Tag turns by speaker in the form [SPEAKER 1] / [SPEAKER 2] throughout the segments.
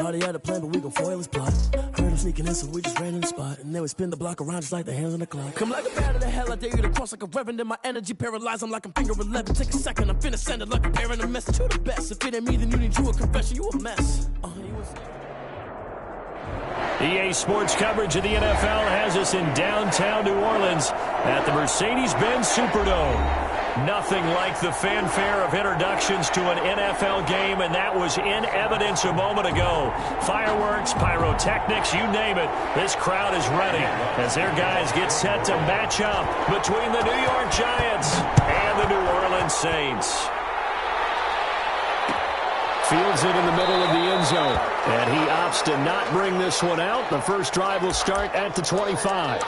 [SPEAKER 1] Thought he had a plan, but we gon' foil his plot. Heard him sneaking in, so we just ran in the spot. And then we spin the block around just like the hands on the clock. Come like a bat of the hell, I dare you to cross like a reverend. In my energy paralyzed, I'm like I'm finger 11. Take a second, I'm finna send it like a bearing a message to the best. If it ain't me, then you need you a confession, you a mess.
[SPEAKER 2] EA Sports coverage of the NFL has us in downtown New Orleans at the Mercedes-Benz Superdome. Nothing like the fanfare of introductions to an NFL game, and that was in evidence a moment ago. Fireworks, pyrotechnics, you name it. This crowd is ready as their guys get set to match up between the New York Giants and the New Orleans Saints. Fields it in the middle of the end zone, and he opts to not bring this one out. The first drive will start at the 25.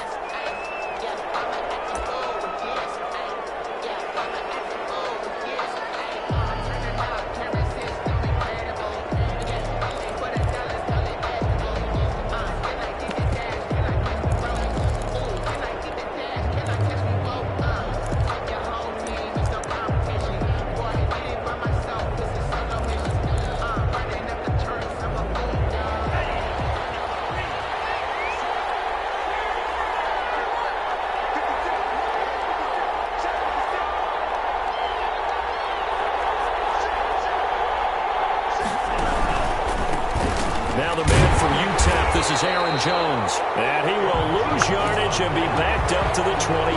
[SPEAKER 2] Now the man from UTEP, this is Aaron Jones. And he will lose yardage and be backed up to the 24.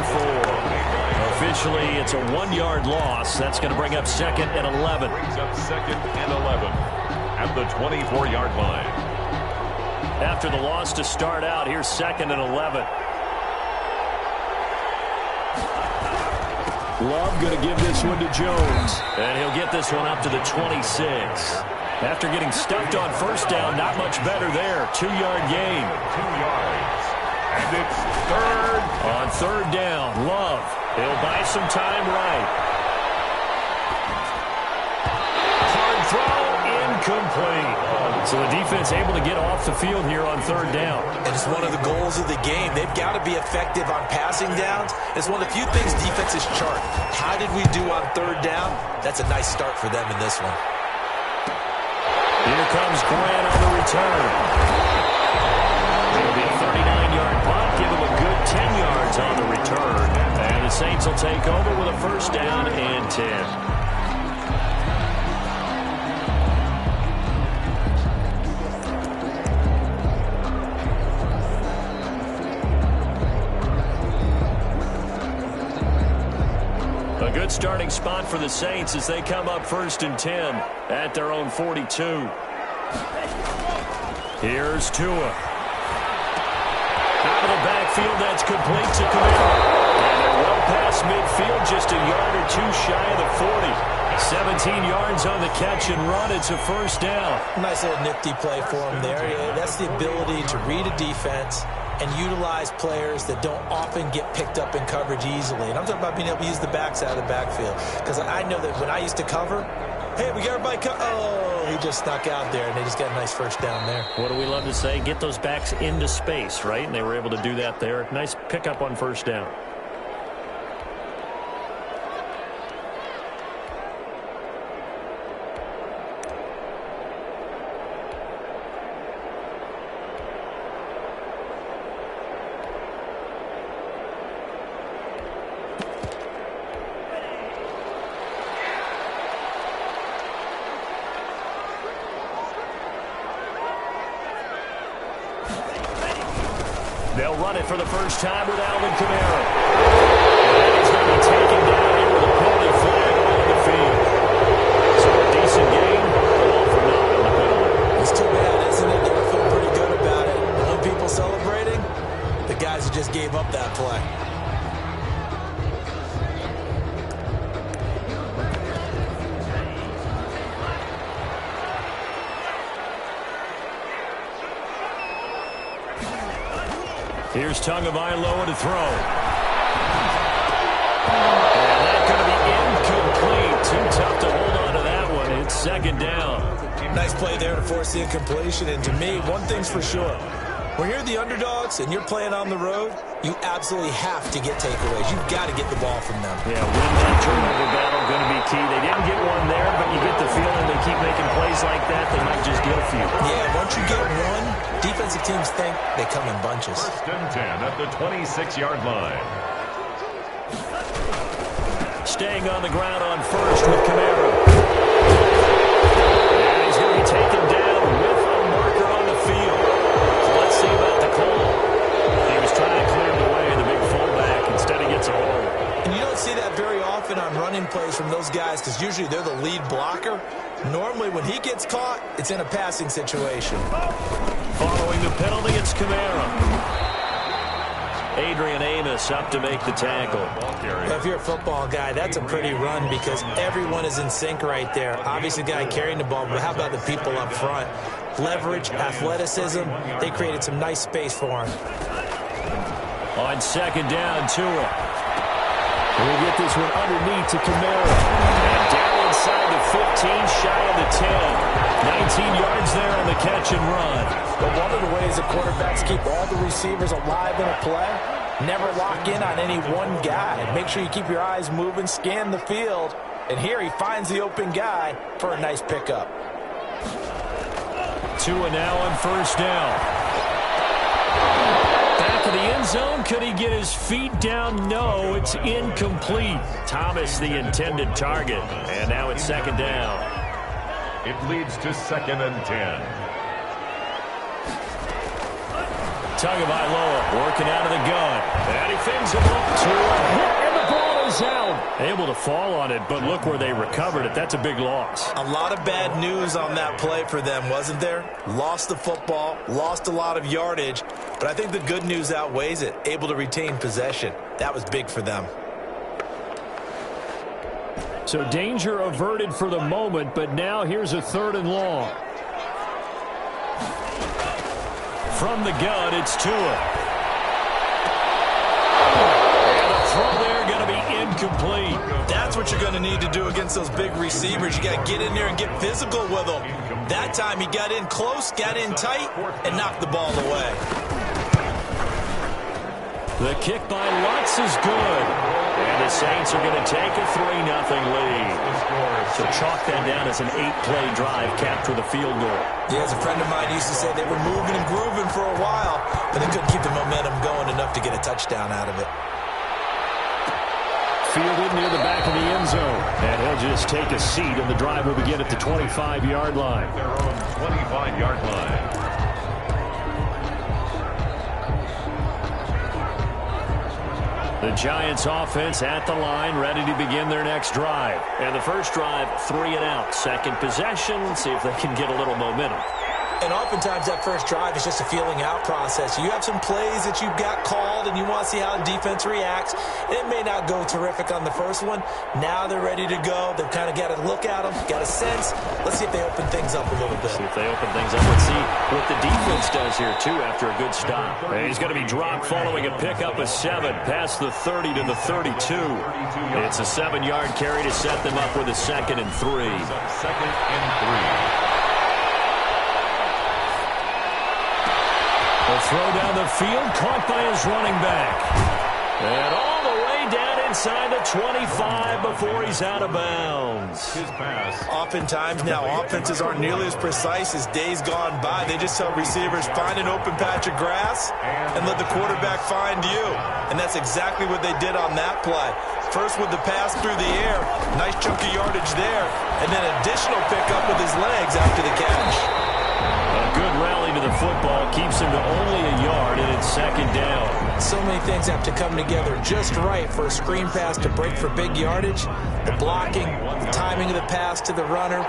[SPEAKER 2] Officially, it's a 1-yard loss. That's going to bring up 2nd and 11.
[SPEAKER 3] Brings up 2nd and 11 at the 24-yard line.
[SPEAKER 2] After the loss to start out, here's 2nd and 11. Love going to give this one to Jones. And he'll get this one up to the 26. After getting stuffed on first down, not much better there. 2-yard gain.
[SPEAKER 3] 2 yards. And it's third.
[SPEAKER 2] On third down, Love. He'll buy some time right. Hard throw, incomplete. So the defense able to get off the field here on third down.
[SPEAKER 4] And it's one of the goals of the game. They've got to be effective on passing downs. It's one of the few things defenses chart. How did we do on third down? That's a nice start for them in this one.
[SPEAKER 2] Here comes Grant on the return. It'll be a 39-yard punt. Give him a good 10 yards on the return. And the Saints will take over with a first down and 10. A good starting spot for the Saints as they come up 1st and 10 at their own 42. Here's Tua. Out of the backfield, that's complete to Kamara. And they're well past midfield, just a yard or two shy of the 40. 17 yards on the catch and run. It's a first down.
[SPEAKER 4] Nice little nifty play for him there. That's the ability to read a defense and utilize players that don't often get picked up in coverage easily. And I'm talking about being able to use the backs out of the backfield. Because I know that when I used to cover, hey, we got everybody oh, he just snuck out there, and they just got a nice first down there.
[SPEAKER 2] What do we love to say? Get those backs into space, right? And they were able to do that there. Nice pickup on first down. They'll run it for the first time with Alvin Kamara. And he's going to be taken down here with a penalty flag on the field. So a decent game, but all for naught on the penalty.
[SPEAKER 4] It's too bad, isn't it? They were feeling pretty good about it. When people celebrating, the guys who just gave up that play.
[SPEAKER 2] Here's Tagovailoa to throw. And that's going to be incomplete. Too tough to hold on to that one. It's 2nd down.
[SPEAKER 4] Nice play there to force the incompletion. And to me, one thing's for sure. When you're the underdogs and you're playing on the road, you absolutely have to get takeaways. You've got to get the ball from them.
[SPEAKER 2] Yeah, win that turnover battle going to be key. They didn't get one there, but you get the feeling they keep making plays like that, they might just get a few.
[SPEAKER 4] Yeah, once you get one, defensive teams think they come in bunches.
[SPEAKER 3] 1st and 10 at the 26-yard line.
[SPEAKER 2] Staying on the ground on first with Kamara. And he's going to be taken down with a marker on the field. So let's see about the call. He was trying to clear the way, the big fullback. Instead, he gets a hold.
[SPEAKER 4] And you don't see that very often on running plays from those guys because usually they're the lead blocker. Normally, when he gets caught, it's in a passing situation.
[SPEAKER 2] Following the penalty, it's Kamara. Adrian Amos up to make the tackle.
[SPEAKER 4] If you're a football guy, that's a pretty run because everyone is in sync right there. Obviously, the guy carrying the ball, but how about the people up front? Leverage, athleticism, they created some nice space for him.
[SPEAKER 2] On 2nd down, Tua. We'll get this one underneath to Kamara. And down inside the 15, shy of the 10. 19 yards there on the catch and run.
[SPEAKER 4] But one of the ways that quarterbacks keep all the receivers alive in a play, never lock in on any one guy. Make sure you keep your eyes moving, scan the field. And here he finds the open guy for a nice pickup.
[SPEAKER 2] Tua now on 1st down. Back of the end zone. Could he get his feet down? No, it's incomplete. Thomas the intended target. And now it's 2nd down.
[SPEAKER 3] It leads to 2nd and 10.
[SPEAKER 2] Tagovailoa working out of the gun. And he fins him up to a hit, and the ball is out. Able to fall on it, but look where they recovered it. That's a big loss.
[SPEAKER 4] A lot of bad news on that play for them, wasn't there? Lost the football, lost a lot of yardage, but I think the good news outweighs it. Able to retain possession. That was big for them.
[SPEAKER 2] So danger averted for the moment, but now here's a 3rd and long. From the gun, it's Tua. And a throw there going to be incomplete.
[SPEAKER 4] That's what you're going to need to do against those big receivers. You got to get in there and get physical with them. That time he got in close, got in tight, and knocked the ball away.
[SPEAKER 2] The kick by Lutz is good. And the Saints are going to take a 3-0 lead. So chalk that down as an 8-play drive capped with a field goal.
[SPEAKER 4] Yeah, as a friend of mine used to say, they were moving and grooving for a while, but they couldn't keep the momentum going enough to get a touchdown out of it.
[SPEAKER 2] Fielded near the back of the end zone. And he'll just take a seat, and the drive will begin at the 25-yard line.
[SPEAKER 3] Their own 25-yard line.
[SPEAKER 2] The Giants offense at the line, ready to begin their next drive. And the first drive, 3 and out. Second possession, see if they can get a little momentum.
[SPEAKER 4] And oftentimes that first drive is just a feeling out process. You have some plays that you've got called and you want to see how the defense reacts. It may not go terrific on the first one. Now they're ready to go. They've kind of got to look at them, got a sense. Let's see if they open things up a little bit.
[SPEAKER 2] See if they open things up. Let's see what the defense does here, too, after a good stop. And he's going to be dropped following a pickup of 7 past the 30 to the 32. It's a 7-yard carry to set them up with a 2nd and 3.
[SPEAKER 3] 2nd and 3.
[SPEAKER 2] A throw down the field, caught by his running back. And all the way down inside the 25 before he's out of bounds.
[SPEAKER 3] His pass.
[SPEAKER 4] Oftentimes now offenses aren't nearly as precise as days gone by. They just tell receivers, find an open patch of grass and let the quarterback find you. And that's exactly what they did on that play. First with the pass through the air, nice chunky yardage there, and then additional pickup with his legs after the catch.
[SPEAKER 2] A good rally to the football keeps him to only a yard, and it's 2nd down.
[SPEAKER 4] So many things have to come together just right for a screen pass to break for big yardage. The blocking, the timing of the pass to the runner,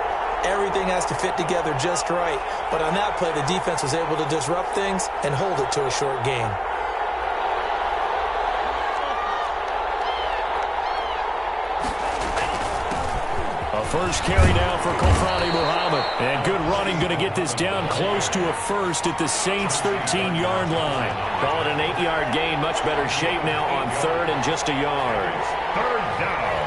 [SPEAKER 4] everything has to fit together just right. But on that play, the defense was able to disrupt things and hold it to a short gain.
[SPEAKER 2] First carry now for Kofrani Muhammad. And good running, going to get this down close to a first at the Saints' 13-yard line. Call it an 8-yard gain. Much better shape now on 3rd and just a yard.
[SPEAKER 3] 3rd down.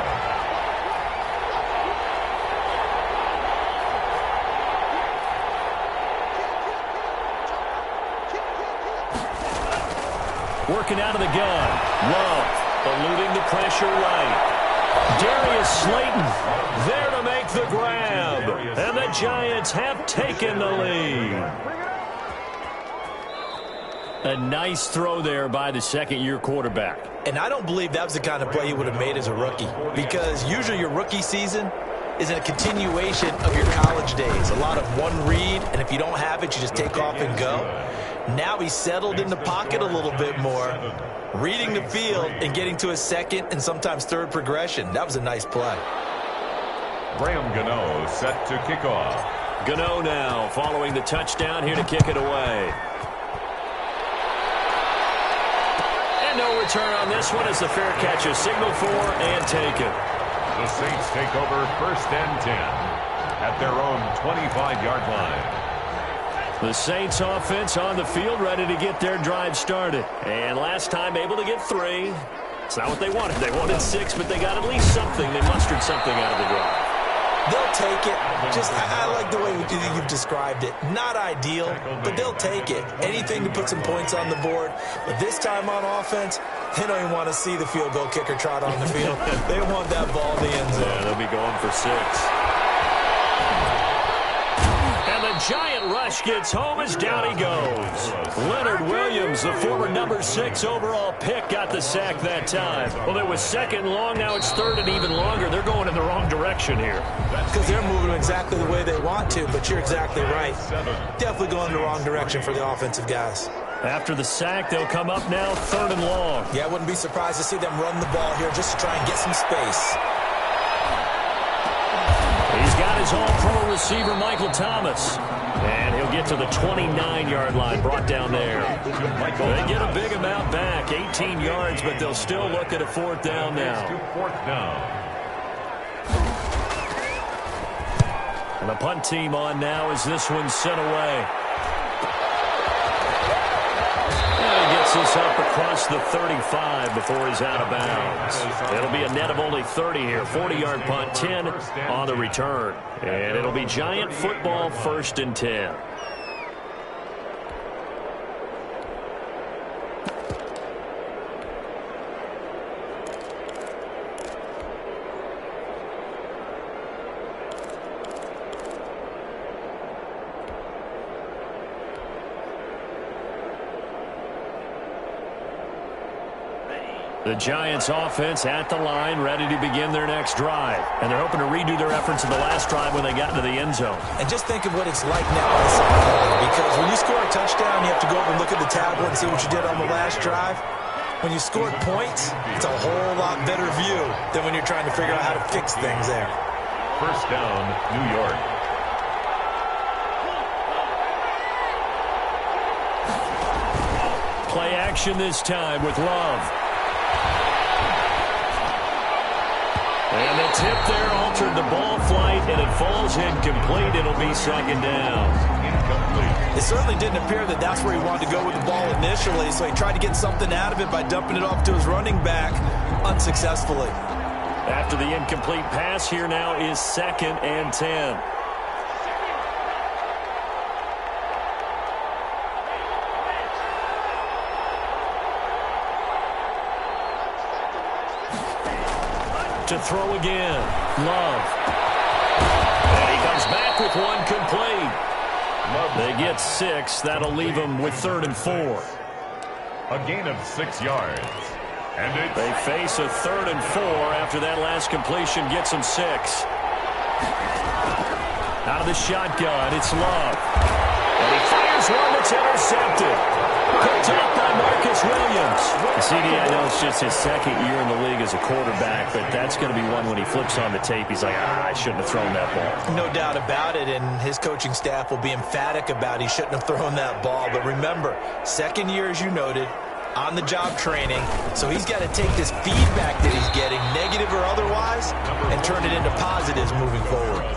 [SPEAKER 2] Working out of the gun. Love eluding the pressure right. Darius Slayton there to make the grab. And the Giants have taken the lead. A nice throw there by the second-year quarterback.
[SPEAKER 4] And I don't believe that was the kind of play he would have made as a rookie, because usually your rookie season is a continuation of your college days. A lot of one read, and if you don't have it, you just take off and go. Now he's settled in the pocket a little bit more, reading the field and getting to his second and sometimes third progression. That was a nice play.
[SPEAKER 3] Graham Gano set to kick off.
[SPEAKER 2] Gano now following the touchdown here to kick it away. And no return on this one as the fair catch is signaled for and taken.
[SPEAKER 3] The Saints take over 1st and 10 at their own 25-yard line.
[SPEAKER 2] The Saints offense on the field ready to get their drive started. And last time able to get 3. It's not what they wanted. They wanted 6, but they got at least something. They mustered something out of the drive.
[SPEAKER 4] They'll take it. I like the way you've described it. Not ideal, but they'll take it. Anything to put some points on the board. But this time on offense, they don't even want to see the field goal kicker trot on the field. They want that ball in the end zone.
[SPEAKER 2] Yeah, they'll be going for 6. And the giant rush gets home as down he goes. Leonard Williams, the former number 6 overall pick, got the sack that time. Well, it was 2nd and long. Now it's 3rd and even longer. They're going in the wrong direction here.
[SPEAKER 4] Because they're moving exactly the way they want to, but you're exactly right. Definitely going in the wrong direction for the offensive guys.
[SPEAKER 2] After the sack, they'll come up now 3rd and long.
[SPEAKER 4] Yeah, I wouldn't be surprised to see them run the ball here just to try and get some space.
[SPEAKER 2] He's got his all-pro receiver, Michael Thomas. And he'll get to the 29-yard line, brought down there. They get a big amount back, 18 yards, but they'll still look at a 4th down now.
[SPEAKER 3] 4th down.
[SPEAKER 2] And the punt team on now as this one's sent away. And he gets this up across the 35 before he's out of bounds. It'll be a net of only 30 here. 40-yard punt, 10 on the return. And it'll be Giant football 1st and 10. The Giants offense at the line, ready to begin their next drive. And they're hoping to redo their efforts in the last drive when they got into the end zone.
[SPEAKER 4] And just think of what it's like now on the sideline, because when you score a touchdown, you have to go over and look at the tablet and see what you did on the last drive. When you scored points, it's a whole lot better view than when you're trying to figure out how to fix things there.
[SPEAKER 3] 1st down, New York.
[SPEAKER 2] Play action this time with Love. And the tip there altered the ball flight, and it falls incomplete. It'll be 2nd down.
[SPEAKER 3] Incomplete.
[SPEAKER 4] It certainly didn't appear that that's where he wanted to go with the ball initially, so he tried to get something out of it by dumping it off to his running back unsuccessfully.
[SPEAKER 2] After the incomplete pass, here now is 2nd and 10. To throw again. Love. And he comes back with one complete. They get 6. That'll leave them with 3rd and 4.
[SPEAKER 3] A gain of 6 yards. And
[SPEAKER 2] they face a 3rd and 4 after that last completion gets them 6. Out of the shotgun, it's Love. And he fires one that's intercepted. Picked up by Marcus Williams. CD, I know it's just his 2nd year in the league as a quarterback, but that's going to be one when he flips on the tape. He's like, I shouldn't have thrown that ball.
[SPEAKER 4] No doubt about it, and his coaching staff will be emphatic about he shouldn't have thrown that ball. But remember, 2nd year, as you noted, on-the-job training, so he's got to take this feedback that he's getting, negative or otherwise, and turn it into positives moving forward.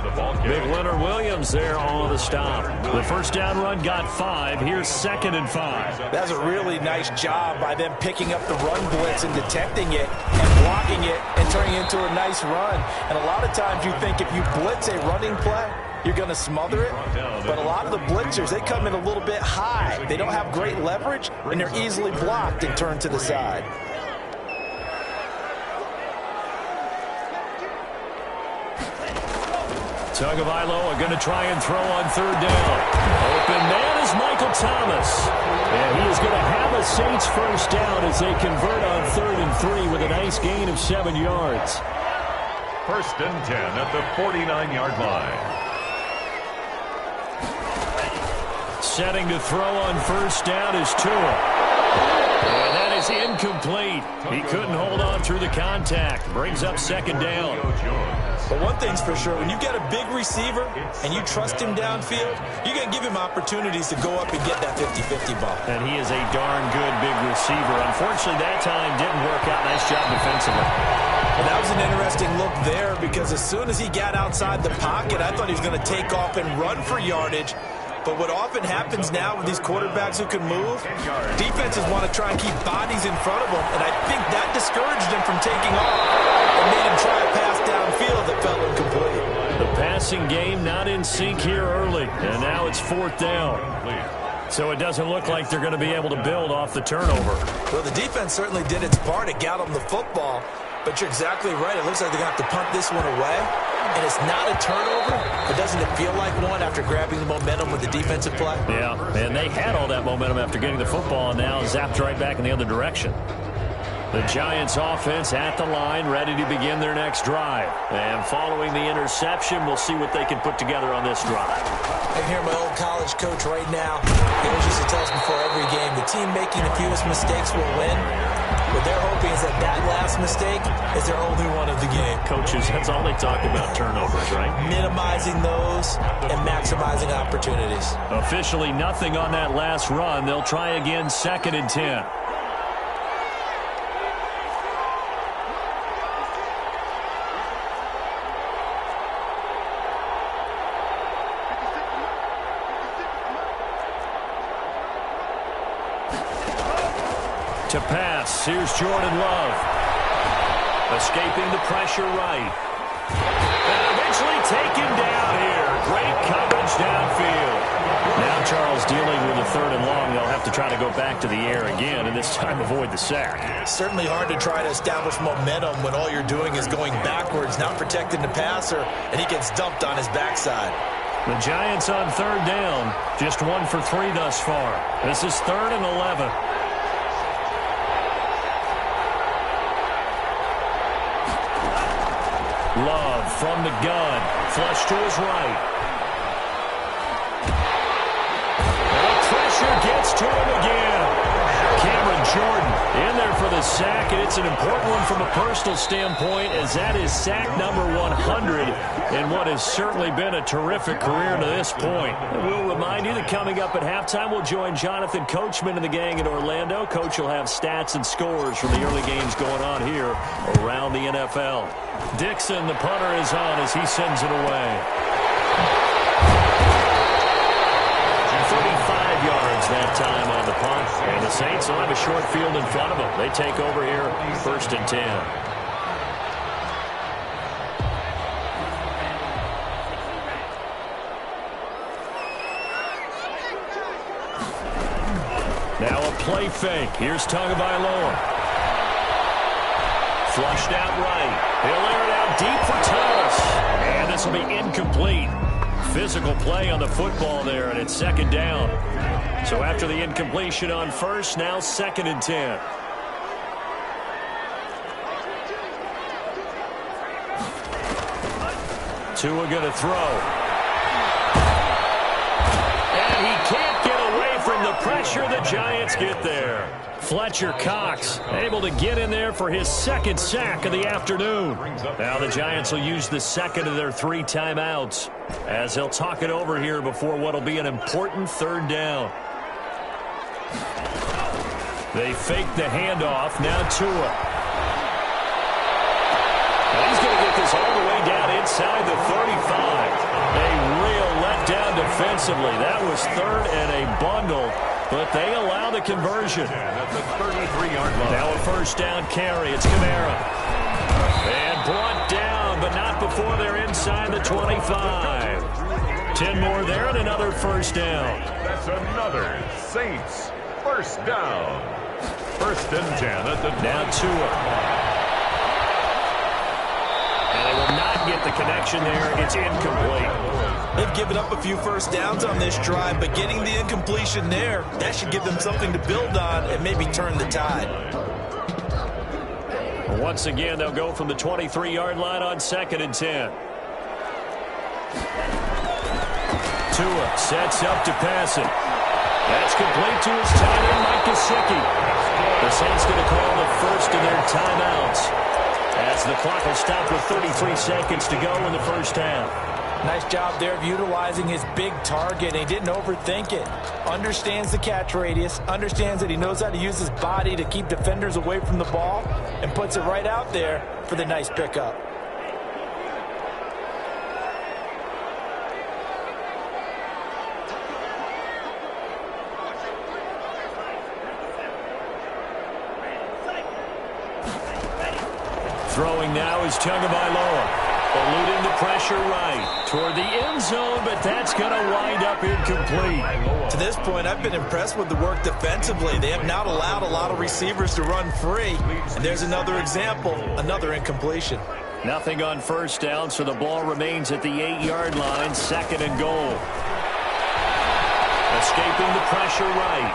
[SPEAKER 2] Big Leonard Williams there on the stop. The 1st down run got 5. Here's 2nd and 5.
[SPEAKER 4] That's a really nice job by them picking up the run blitz and detecting it and blocking it and turning it into a nice run. And a lot of times you think if you blitz a running play, you're going to smother it. But a lot of the blitzers, they come in a little bit high. They don't have great leverage, and they're easily blocked and turned to the side.
[SPEAKER 2] Tagovailoa going to try and throw on third down. Open man is Michael Thomas. And he is going to have a Saints first down as they convert on 3rd and 3 with a nice gain of 7 yards.
[SPEAKER 3] 1st and 10 at the 49-yard line.
[SPEAKER 2] Setting to throw on first down is Tua. And that is incomplete. He couldn't hold on through the contact. Brings up 2nd down.
[SPEAKER 4] But one thing's for sure, when you get a big receiver and you trust him downfield, you're going to give him opportunities to go up and get that 50-50 ball.
[SPEAKER 2] And he is a darn good big receiver. Unfortunately, that time didn't work out. Nice job defensively.
[SPEAKER 4] And that was an interesting look there because as soon as he got outside the pocket, I thought he was going to take off and run for yardage. But what often happens now with these quarterbacks who can move, defenses want to try and keep bodies in front of them, and I think that discouraged him from taking off and made him try a pass downfield that fell incomplete.
[SPEAKER 2] The passing game not in sync here early, and now it's 4th down. So it doesn't look like they're going to be able to build off the turnover.
[SPEAKER 4] Well, the defense certainly did its part. It got them the football, but you're exactly right. It looks like they're going to have to punt this one away. And it's not a turnover, but doesn't it feel like one after grabbing the momentum with the defensive play?
[SPEAKER 2] Yeah, and they had all that momentum after getting the football, and now zapped right back in the other direction. The Giants offense at the line, ready to begin their next drive. And following the interception, we'll see what they can put together on this drive.
[SPEAKER 4] I hear my old college coach right now. He always used to tell us before every game, the team making the fewest mistakes will win. What they're hoping is that that last mistake is their only one of the game.
[SPEAKER 2] Coaches, that's all they talk about, turnovers, right?
[SPEAKER 4] Minimizing those and maximizing opportunities.
[SPEAKER 2] Officially nothing on that last run. They'll try again, 2nd and 10. To pass, here's Jordan Love. Escaping the pressure right. And eventually taken down here. Great coverage downfield. Now Charles dealing with a 3rd and long. They'll have to try to go back to the air again, and this time avoid the sack.
[SPEAKER 4] It's certainly hard to try to establish momentum when all you're doing is going backwards, not protecting the passer, and he gets dumped on his backside.
[SPEAKER 2] The Giants on 3rd down. Just 1 for 3 thus far. This is 3rd and 11. Love from the gun. Flush to his right. And the pressure gets to him again. Cameron Jordan in there for the sack, and it's an important one from a personal standpoint as that is sack number 100 in what has certainly been a terrific career to this point. And we'll remind you that coming up at halftime, we'll join Jonathan Coachman and the gang in Orlando. Coach will have stats and scores from the early games going on here around the NFL. Dixon, the punter, is on as he sends it away. 35 yards that time on the punt. And the Saints will have a short field in front of them. They take over here, 1st and 10. Now a play fake. Here's Tagovailoa. Flushed out right. He'll air it out deep for Thomas. And this will be incomplete. Physical play on the football there, and it's 2nd down. So after the incompletion on 1st, now 2nd and 10. Tua going to throw. And he can't get away from the pressure. The Giants get there. Fletcher Cox able to get in there for his 2nd sack of the afternoon. Now the Giants will use the 2nd of their 3 timeouts as they'll talk it over here before what will be an important 3rd down. They fake the handoff. Now Tua. And he's going to get this all the way down inside the 35. A real letdown defensively. That was 3rd and a bundle, but they allow the conversion.
[SPEAKER 3] At the 33-yard line.
[SPEAKER 2] Now a 1st down carry. It's Kamara. And brought down, but not before they're inside the 25. 10 more there and another first down.
[SPEAKER 3] That's another Saints first down. 1st and 10 at the
[SPEAKER 2] now Tua. And they will not get the connection there. It's incomplete.
[SPEAKER 4] They've given up a few first downs on this drive, but getting the incompletion there, that should give them something to build on and maybe turn the tide.
[SPEAKER 2] Once again, they'll go from the 23-yard line on 2nd and 10. Tua sets up to pass it. That's complete to his tight end, Mike Gesicki. The Saints going to call the first of their timeouts as the clock will stop with 33 seconds to go in the first half.
[SPEAKER 4] Nice job there of utilizing his big target. He didn't overthink it. Understands the catch radius. Understands that he knows how to use his body to keep defenders away from the ball. And puts it right out there for the nice pickup.
[SPEAKER 2] Throwing now is Tagovailoa. Eluding the pressure right toward the end zone, but that's going to wind up incomplete.
[SPEAKER 4] To this point, I've been impressed with the work defensively. They have not allowed a lot of receivers to run free. And there's another example, another incompletion.
[SPEAKER 2] Nothing on first down, so the ball remains at the 8-yard line, 2nd and goal. Escaping the pressure right.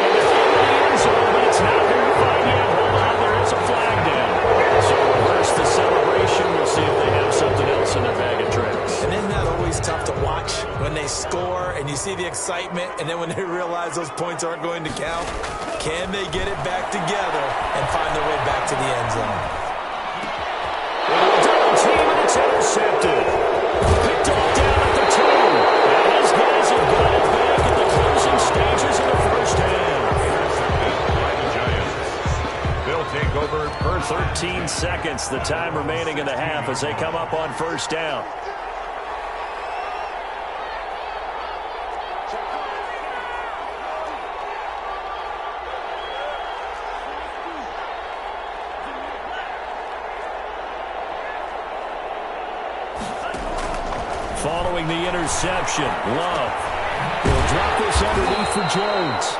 [SPEAKER 2] And it's in the end zone, but it's not verified yet. Hold on, there is a flag down. So reverse the celebration. We'll see if they have something else in their bag of tricks.
[SPEAKER 4] And isn't that always tough to watch when they score and you see the excitement, and then when they realize those points aren't going to count? Can they get it back together and find their way back to the end zone?
[SPEAKER 2] Double team, and it's intercepted. Picked off down at the 2. And these guys have got it back in the closing stages of the first half.
[SPEAKER 3] by the Giants. They'll take over first.
[SPEAKER 2] 13 seconds, the time remaining in the half as they come up on first down. Following the interception, Love will drop this underneath for Jones.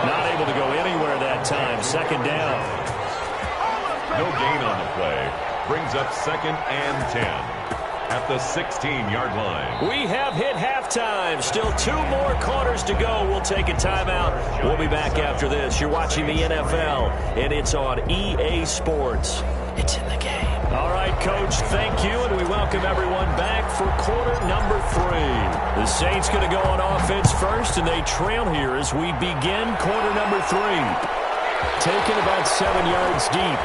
[SPEAKER 2] Not able to go anywhere that time. 2nd down.
[SPEAKER 3] No gain on the play. Brings up 2nd and 10 at the 16-yard line.
[SPEAKER 2] We have hit halftime. Still 2 more quarters to go. We'll take a timeout. We'll be back after this. You're watching the NFL, and it's on EA Sports. It's in the game. All right, Coach, thank you, and we welcome everyone back for quarter number 3. The Saints going to go on offense first, and they trail here as we begin quarter number 3. Taken about 7 yards deep.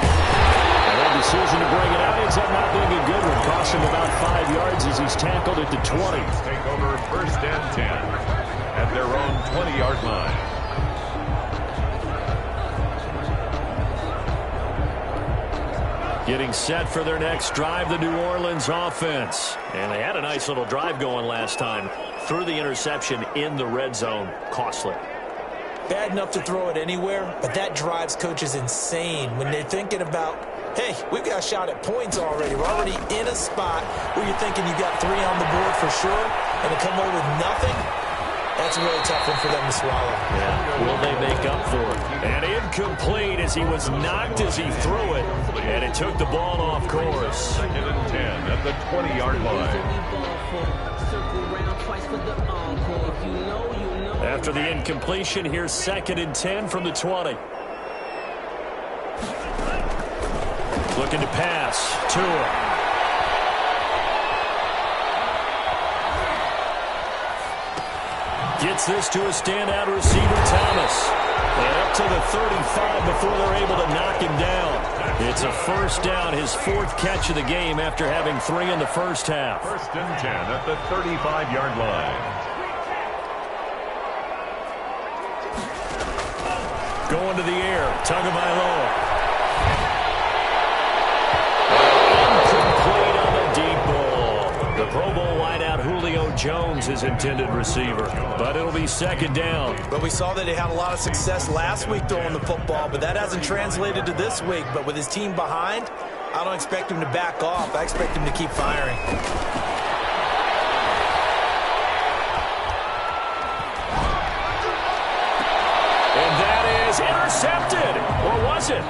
[SPEAKER 2] And that decision to bring it out ends up not being a good one. Cost him about 5 yards as he's tackled at the 20.
[SPEAKER 3] Take over 1st and 10 at their own 20-yard line.
[SPEAKER 2] Getting set for their next drive, the New Orleans offense. And they had a nice little drive going last time. Threw the interception in the red zone. Costly.
[SPEAKER 4] Bad enough to throw it anywhere, but that drives coaches insane when they're thinking about, hey, we've got a shot at points already. We're already in a spot where you're thinking you got 3 on the board for sure, and to come away with nothing, that's a really tough one for them to swallow.
[SPEAKER 2] Yeah. Will they make up for it? And incomplete as he was knocked as he threw it, and it took the ball off course.
[SPEAKER 3] 2nd and 10 at the 20-yard line.
[SPEAKER 2] After the incompletion, here's 2nd and 10 from the 20. Looking to pass. Tua. Gets this to a standout receiver, Thomas. And up to the 35 before they're able to knock him down. It's a first down, his 4th catch of the game after having 3 in the first half.
[SPEAKER 3] 1st and 10 at the 35-yard line.
[SPEAKER 2] Going to the air, Tagovailoa. Incomplete on the deep ball. The Pro Bowl wideout Julio Jones, his intended receiver. But it'll be 2nd down.
[SPEAKER 4] But we saw that he had a lot of success last week throwing the football, but that hasn't translated to this week. But with his team behind, I don't expect him to back off. I expect him to keep firing.
[SPEAKER 2] intercepted. Or was it?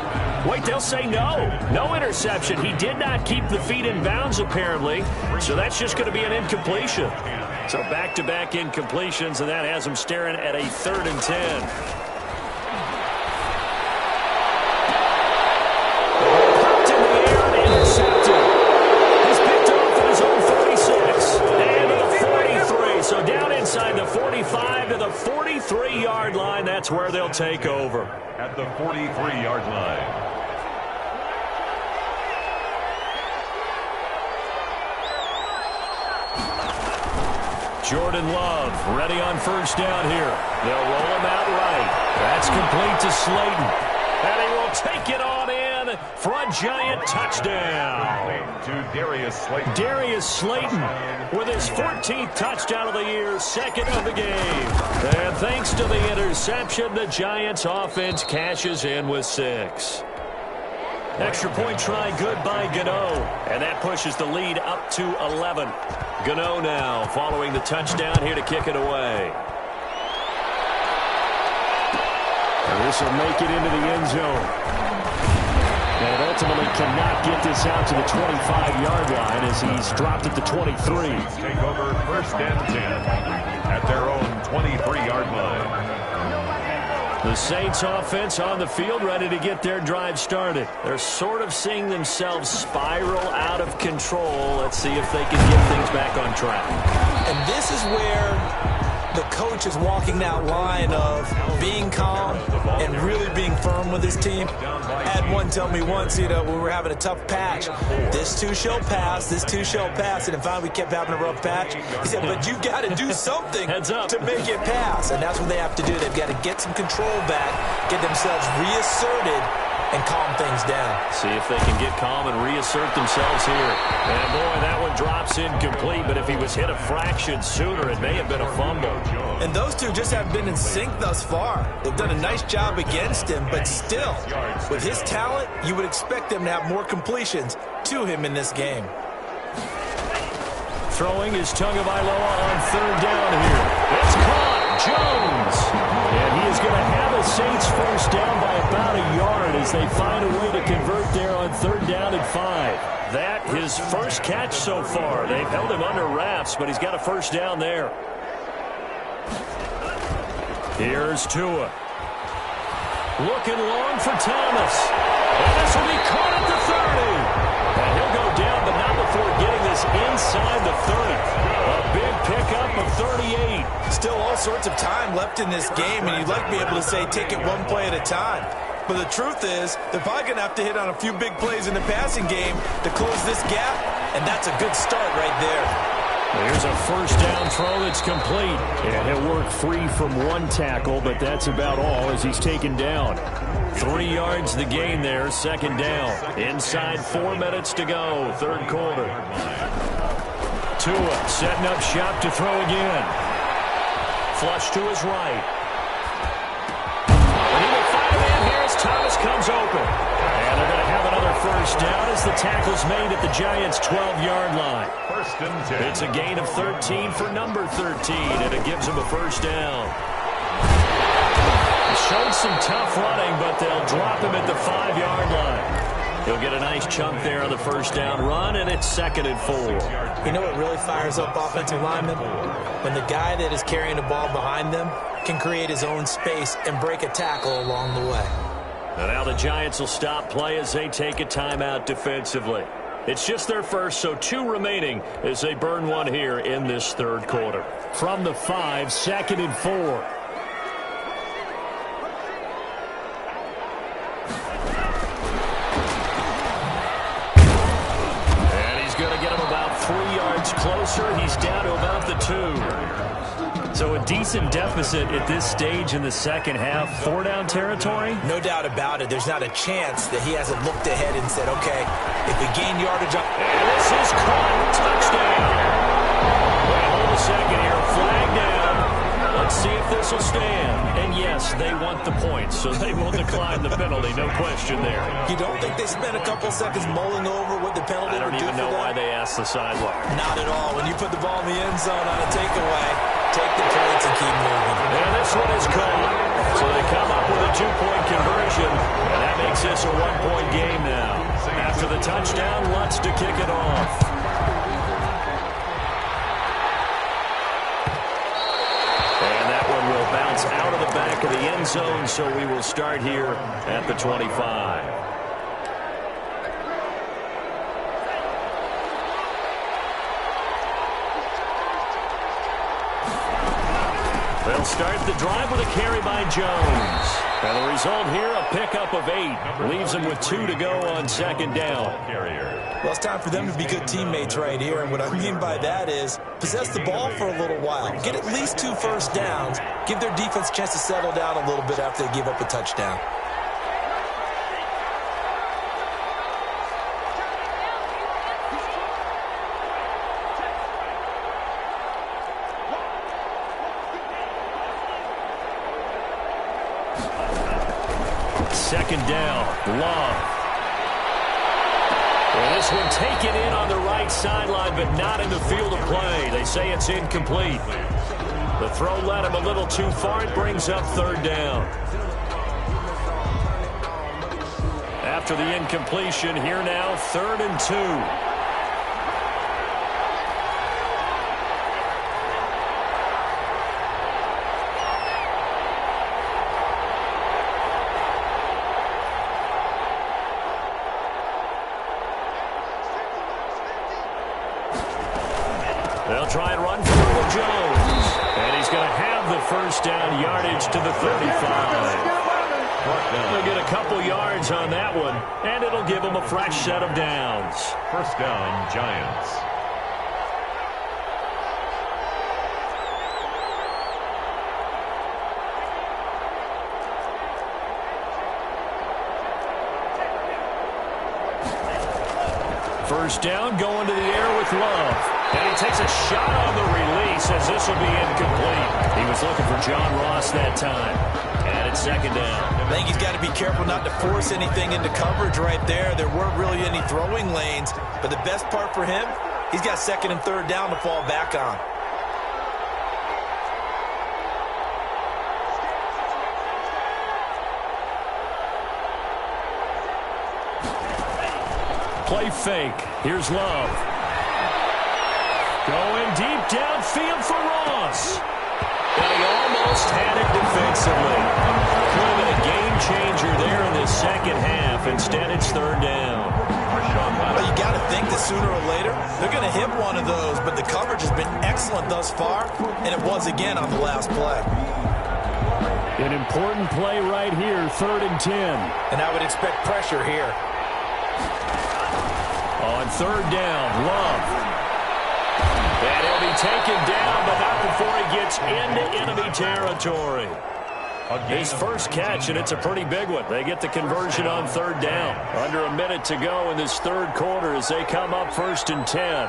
[SPEAKER 2] Wait, they'll say no. No interception. He did not keep the feet in bounds, apparently. So that's just going to be an incompletion. So back-to-back incompletions, and that has him staring at a 3rd and 10. Popped in the air and intercepted. He's picked off at his own 36. And to the 43. So down inside the 45 to the 43-yard line. That's where they'll take over.
[SPEAKER 3] At the 43-yard line.
[SPEAKER 2] Jordan Love ready on first down here. They'll roll him out right. That's complete to Slayton. And he will take it on in for a giant touchdown.
[SPEAKER 3] To Darius Slayton.
[SPEAKER 2] Darius Slayton with his 14th touchdown of the year, 2nd of the game. And thanks to the interception, the Giants offense cashes in with 6. Extra point try good by Gano. And that pushes the lead up to 11. Gano now following the touchdown here to kick it away. And this will make it into the end zone. And ultimately cannot get this out to the 25-yard line as he's dropped at the 23.
[SPEAKER 3] Take over 1st and 10 at their own 23-yard line.
[SPEAKER 2] The Saints offense on the field ready to get their drive started. They're sort of seeing themselves spiral out of control. Let's see if they can get things back on track.
[SPEAKER 4] And this is where the coach is walking that line of being calm and really being firm with his team. I had one tell me once, when we were having a tough patch, this too shall pass, this too shall pass. And finally we kept having a rough patch. He said, but you got to do something to make it pass. And that's what they have to do. They've got to get some control back, get themselves reasserted, and calm things down.
[SPEAKER 2] See if they can get calm and reassert themselves here. And boy, that one drops incomplete, but if he was hit a fraction sooner, it may have been a fumble.
[SPEAKER 4] And those two just have been in sync thus far. They've done a nice job against him, but still, with his talent, you would expect them to have more completions to him in this game.
[SPEAKER 2] Throwing is Tagovailoa on 3rd down here. It's caught. Jones. And he is going to have a Saints first down by about a yard as they find a way to convert there on 3rd down and 5. That his first catch so far. They've held him under wraps, but he's got a first down there. Here's Tua. Looking long for Thomas. And this will be caught at the 30. And he'll go down, but not before getting this inside the 30. A big pickup of 38.
[SPEAKER 4] Still all sorts of time left in this game, and you'd like to be able to say take it one play at a time. But the truth is, they're probably going to have to hit on a few big plays in the passing game to close this gap, and that's a good start right there.
[SPEAKER 2] Here's a first down throw that's complete. And he'll work free from one tackle, but that's about all as he's taken down. 3 yards the gain there, 2nd down. Inside 4 minutes to go, 3rd quarter. Tua setting up shop to throw again. Flush to his right. And he will find a man here as Thomas comes open. And they're going to have another first down as the tackle's made at the Giants' 12-yard line.
[SPEAKER 3] 1st and 10.
[SPEAKER 2] It's a gain of 13 for number 13, and it gives him a first down. He showed some tough running, but they'll drop him at the 5-yard line. He'll get a nice chunk there on the first down run, and it's 2nd and 4.
[SPEAKER 4] You know what really fires up offensive linemen? When the guy that is carrying the ball behind them can create his own space and break a tackle along the way.
[SPEAKER 2] And now the Giants will stop play as they take a timeout defensively. It's just their first, so 2 remaining as they burn one here in this 3rd quarter. From the 5, 2nd and 4. And he's going to get him about 3 yards closer. He's down to about the 2. So a decent deficit at this stage in the second half. 4-down territory?
[SPEAKER 4] No doubt about it. There's not a chance that he hasn't looked ahead and said, okay, if we gain yardage up.
[SPEAKER 2] And this is caught. Touchdown. Wait, hold a second here. Flag down. Let's see if this will stand. And yes, they want the points, so they will decline the penalty. No question there.
[SPEAKER 4] You don't think they spent a couple seconds mulling over what the penalty would do for them?
[SPEAKER 2] I don't even know why they asked the sideline.
[SPEAKER 4] Not at all. When you put the ball in the end zone on a takeaway, take the points and keep moving.
[SPEAKER 2] And this one is caught. So they come up with a two-point conversion, and that makes this a one-point game now. After the touchdown, Lutz to kick it off. And that one will bounce out of the back of the end zone, so we will start here at the 25. They'll start the drive with a carry by Jones. And the result here, a pickup of 8. Leaves them with 2 to go on second down.
[SPEAKER 4] Well, it's time for them to be good teammates right here. And what I mean by that is possess the ball for a little while. Get at least 2 first downs. Give their defense a chance to settle down a little bit after they give up a touchdown.
[SPEAKER 2] Second down, Love. Well, this one taken in on the right sideline, but not in the field of play. They say it's incomplete. The throw led him a little too far. It brings up third down. After the incompletion, here now, 3rd and 2. They'll try and run through with Jones. And he's going to have the first down yardage to the 35. They'll get a couple yards on that one, and it'll give them a fresh set of downs.
[SPEAKER 3] First down, Giants.
[SPEAKER 2] First down, going to the air with Love. And he takes a shot on the release as this will be incomplete. He was looking for John Ross that time. And it's second down.
[SPEAKER 4] I think he's got to be careful not to force anything into coverage right there. There weren't really any throwing lanes. But the best part for him, he's got 2nd and 3rd down to fall back on.
[SPEAKER 2] Play fake. Here's Love. Going deep downfield for Ross. And he almost had it defensively. Could have been a game changer there in the second half. Instead, it's 3rd down.
[SPEAKER 4] Well, you got to think that sooner or later, they're going to hit one of those. But the coverage has been excellent thus far, and it was again on the last play.
[SPEAKER 2] An important play right here, 3rd and 10.
[SPEAKER 4] And I would expect pressure here.
[SPEAKER 2] On 3rd down, Love. And he'll be taken down, but not before he gets into enemy territory. His first catch, and it's a pretty big one. They get the conversion on 3rd down. Under a minute to go in this 3rd quarter as they come up 1st and 10.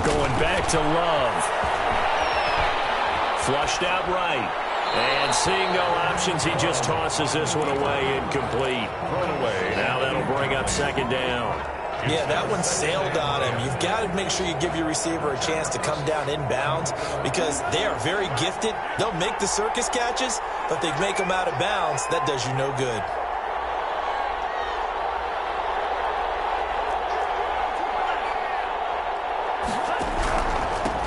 [SPEAKER 2] Going back to Love. Flushed out right. And seeing no options, he just tosses this one away, incomplete. Thrown away. Now that'll bring up 2nd down.
[SPEAKER 4] Yeah, that one sailed on him. You've got to make sure you give your receiver a chance to come down inbounds because they are very gifted. They'll make the circus catches, but they make them out of bounds. That does you no good.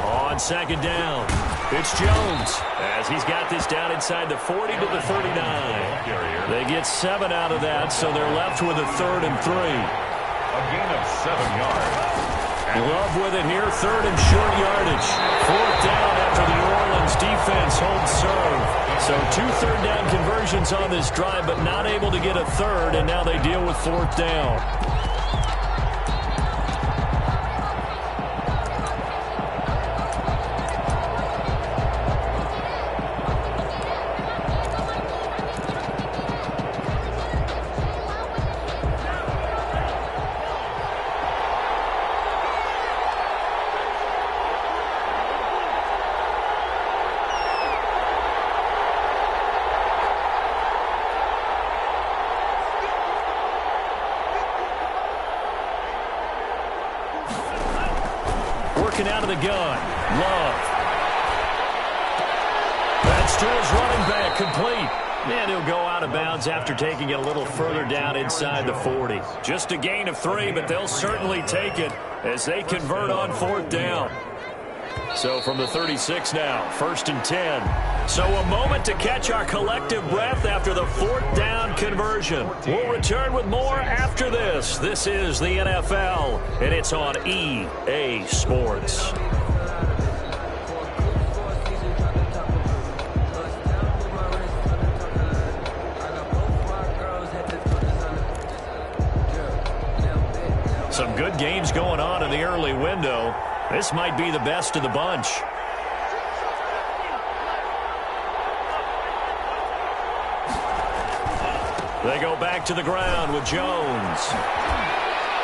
[SPEAKER 2] On 2nd down, it's Jones as he's got this down inside the 40 to the 39. They get 7 out of that, so they're left with a 3rd and 3.
[SPEAKER 3] A gain of 7 yards.
[SPEAKER 2] Love with it here, 3rd and short yardage. 4th down after the New Orleans defense holds serve. So 2 third down conversions on this drive, but not able to get a 3rd, and now they deal with 4th down. working out of the gun. Love. That's to his running back, complete. And he'll go out of bounds after taking it a little further down inside the 40. Just a gain of 3, but they'll certainly take it as they convert on 4th down. So from the 36 now, 1st and 10. So a moment to catch our collective breath after the 4th down conversion. We'll return with more after this. This is the NFL, and it's on EA Sports. Some good games going on in the early window. This might be the best of the bunch. They go back to the ground with Jones.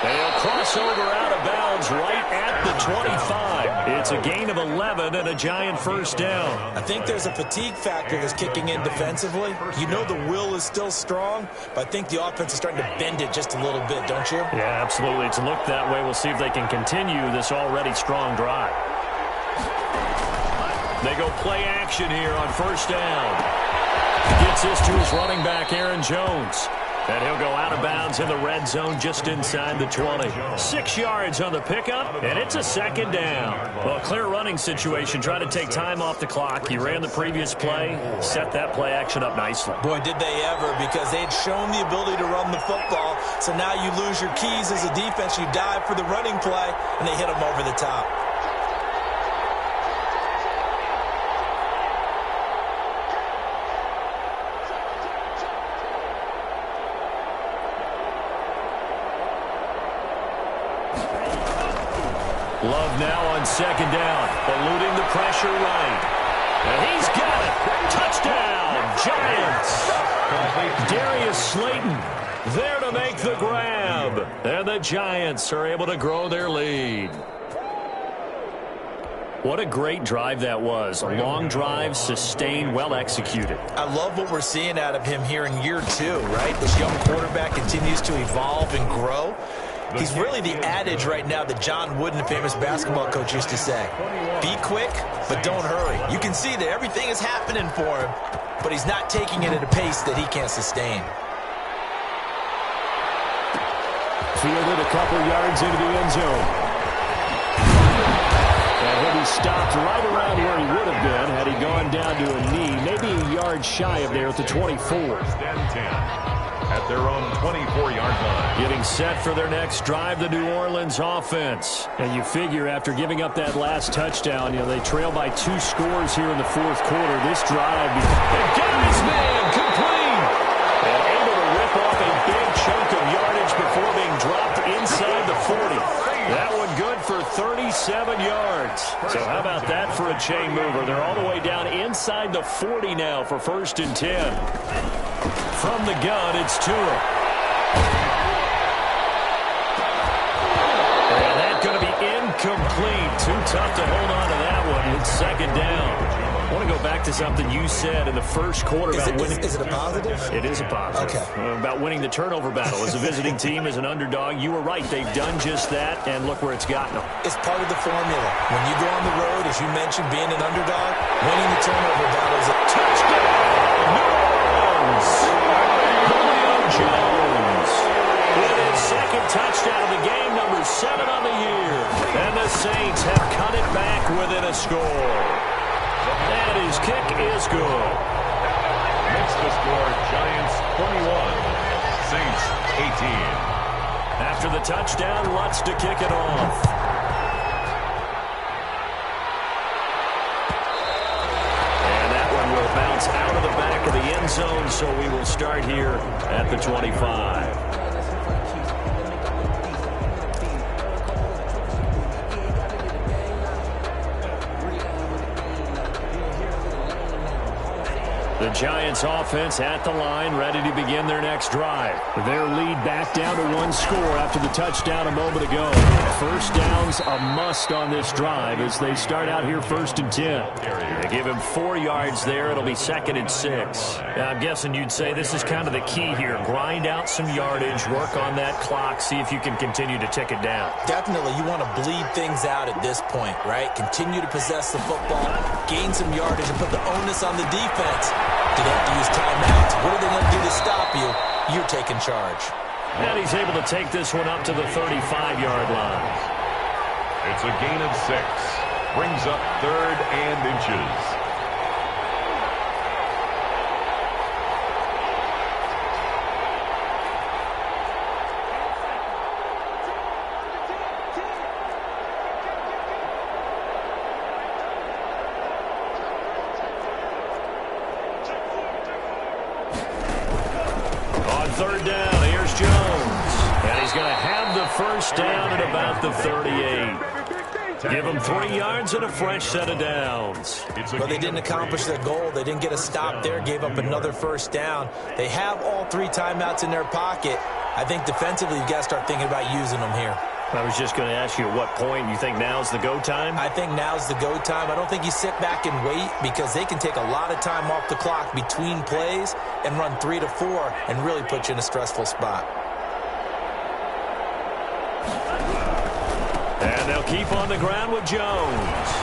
[SPEAKER 2] They'll cross over out of bounds right at the 25. It's a gain of 11 and a giant 1st down.
[SPEAKER 4] I think there's a fatigue factor that's kicking in defensively. You know the will is still strong, but I think the offense is starting to bend it just a little bit, don't you?
[SPEAKER 2] Yeah, absolutely. It's looked that way. We'll see if they can continue this already strong drive. They go play action here on 1st down. Gets this to his running back, Aaron Jones. And he'll go out of bounds in the red zone just inside the 20. 6 yards on the pickup, and it's a 2nd down. Well, clear running situation. Try to take time off the clock. He ran the previous play, set that play action up nicely.
[SPEAKER 4] Boy, did they ever, because they had shown the ability to run the football. So now you lose your keys as a defense. You dive for the running play, and they hit them over the top.
[SPEAKER 2] Love now on 2nd down, eluding the pressure right. And he's got it. Touchdown, Giants. Darius Slayton there to make the grab. And the Giants are able to grow their lead. What a great drive that was. A long drive, sustained, well executed. I
[SPEAKER 4] love what we're seeing out of him here in year 2, right? This young quarterback continues to evolve and grow. He's really the adage right now that John Wooden, the famous basketball coach, used to say. Be quick, but don't hurry. You can see that everything is happening for him, but he's not taking it at a pace that he can't sustain.
[SPEAKER 2] Fielded a couple yards into the end zone. And he'll be stopped right around where he would have been had he gone down to a knee, maybe a yard shy of there at the 24.
[SPEAKER 3] At their own 24-yard line.
[SPEAKER 2] Getting set for their next drive, the New Orleans offense. And you figure after giving up that last touchdown, they trail by 2 scores here in the 4th quarter. This drive, they got his man complete. And able to rip off a big chunk of yardage before being dropped inside the 40. That one good for 37 yards. So how about that for a chain mover? They're all the way down inside the 40 now for 1st and 10. From the gun, it's Tua. And that's going to be incomplete. Too tough to hold on to that one. It's 2nd down. I want to go back to something you said in the first quarter about winning.
[SPEAKER 4] Is it a positive?
[SPEAKER 2] It is a positive.
[SPEAKER 4] Okay.
[SPEAKER 2] About winning the turnover battle. As a visiting team, as an underdog, you were right. They've done just that, and look where it's gotten them.
[SPEAKER 4] It's part of the formula. When you go on the road, as you mentioned, being an underdog, winning the turnover battle is a
[SPEAKER 2] touchdown. Julio Jones with his 2nd touchdown of the game, number 7 on the year. And the Saints have cut it back within a score. And his kick is good.
[SPEAKER 3] Makes the score Giants 21, Saints 18.
[SPEAKER 2] After the touchdown, Lutz to kick it off. Out of the back of the end zone, so we will start here at the 25. The Giants offense at the line, ready to begin their next drive.
[SPEAKER 5] Their lead back down to 1 score after the touchdown a moment ago. First down's a must on this drive as they start out here 1st and 10.
[SPEAKER 2] They give him 4 yards there. It'll be 2nd and 6. Now, I'm guessing you'd say this is kind of the key here. Grind out some yardage, work on that clock, see if you can continue to tick it down.
[SPEAKER 4] Definitely, you want to bleed things out at this point, right? Continue to possess the football, gain some yardage, and put the onus on the defense. Do they have to use timeouts? What are they going to do to stop you? You're taking charge.
[SPEAKER 2] And he's able to take this one up to the 35-yard line.
[SPEAKER 3] It's a gain of 6. Brings up 3rd and inches.
[SPEAKER 2] On 3rd down, here's Jones. And he's going to have the first down at about the 38. Give them 3 yards and a fresh set of downs.
[SPEAKER 4] Well, they didn't accomplish their goal. They didn't get a stop there, gave up another first down. They have all 3 timeouts in their pocket. I think defensively you've got to start thinking about using them here.
[SPEAKER 2] I was just going to ask you at what point you think now's the go time?
[SPEAKER 4] I think now's the go time. I don't think you sit back and wait because they can take a lot of time off the clock between plays and run 3 to 4 and really put you in a stressful spot.
[SPEAKER 2] And they'll keep on the ground with Jones.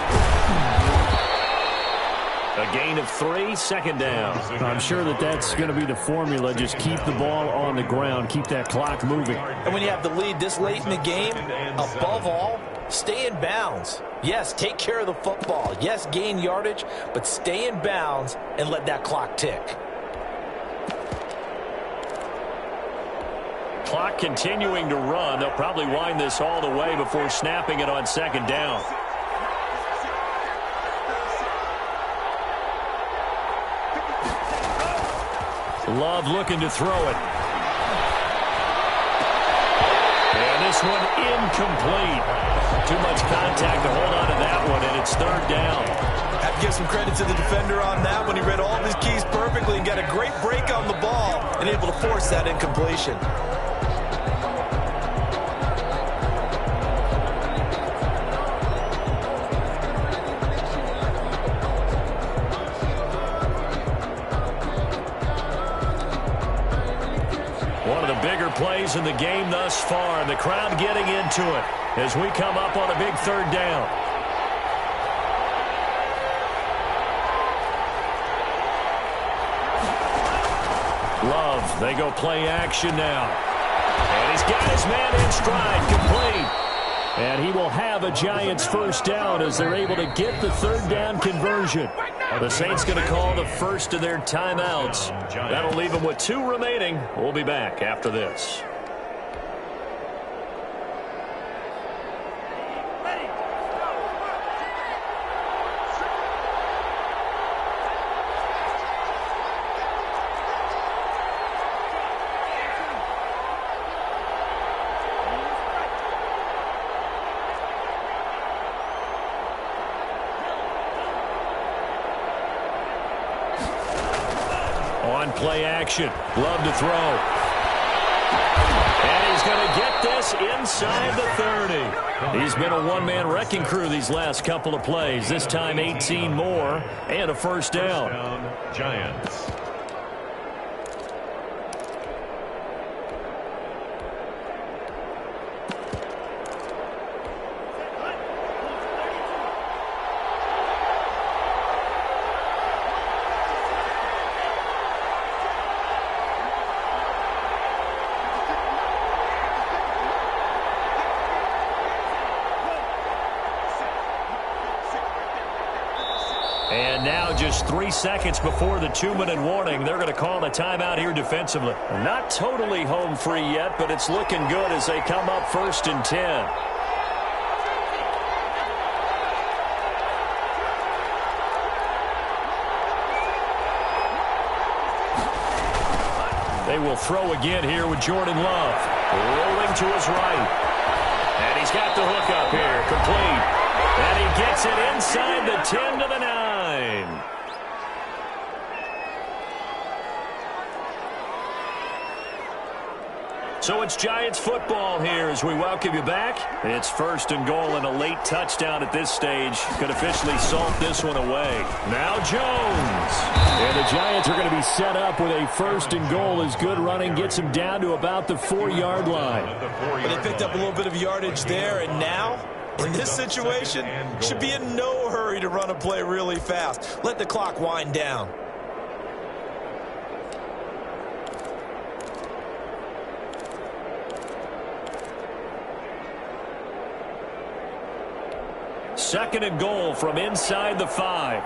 [SPEAKER 2] A gain of 3, 2nd down.
[SPEAKER 5] I'm sure that's going to be the formula. Just keep the ball on the ground. Keep that clock moving.
[SPEAKER 4] And when you have the lead this late in the game, above all, stay in bounds. Yes, take care of the football. Yes, gain yardage, but stay in bounds and let that clock tick.
[SPEAKER 2] Clock continuing to run. They'll probably wind this all the way before snapping it on 2nd down. Love looking to throw it. And this one incomplete. Too much contact to hold on to that one, and it's 3rd down.
[SPEAKER 4] I have to give some credit to the defender on that one. He read all of his keys perfectly and got a great break on the ball and able to force that incompletion.
[SPEAKER 2] Plays in the game thus far, and the crowd getting into it as we come up on a big 3rd down. Love, they go play action now. And he's got his man in stride, complete. And he will have a Giants first down as they're able to get the 3rd down conversion. The Saints going to call the first of their timeouts. That'll leave them with 2 remaining. We'll be back after this. Play action. Love to throw. And he's going to get this inside the 30. He's been a one-man wrecking crew these last couple of plays. This time 18 more and a first down.
[SPEAKER 3] Giants.
[SPEAKER 2] And now just 3 seconds before the 2-minute warning, they're going to call a timeout here defensively. Not totally home free yet, but it's looking good as they come up 1st and 10. They will throw again here with Jordan Love. Rolling to his right. And he's got the hook up here, complete. And he gets it inside the 10 to the 9. So it's Giants football here as we welcome you back. It's 1st and goal and a late touchdown at this stage could officially salt this one away. Now Jones.
[SPEAKER 5] And the Giants are going to be set up with a 1st and goal as good running gets them down to about the 4-yard line.
[SPEAKER 4] But they picked up a little bit of yardage there, and now, in this situation, should be in no hurry to run a play really fast. Let the clock wind down.
[SPEAKER 2] Second and goal from inside the 5.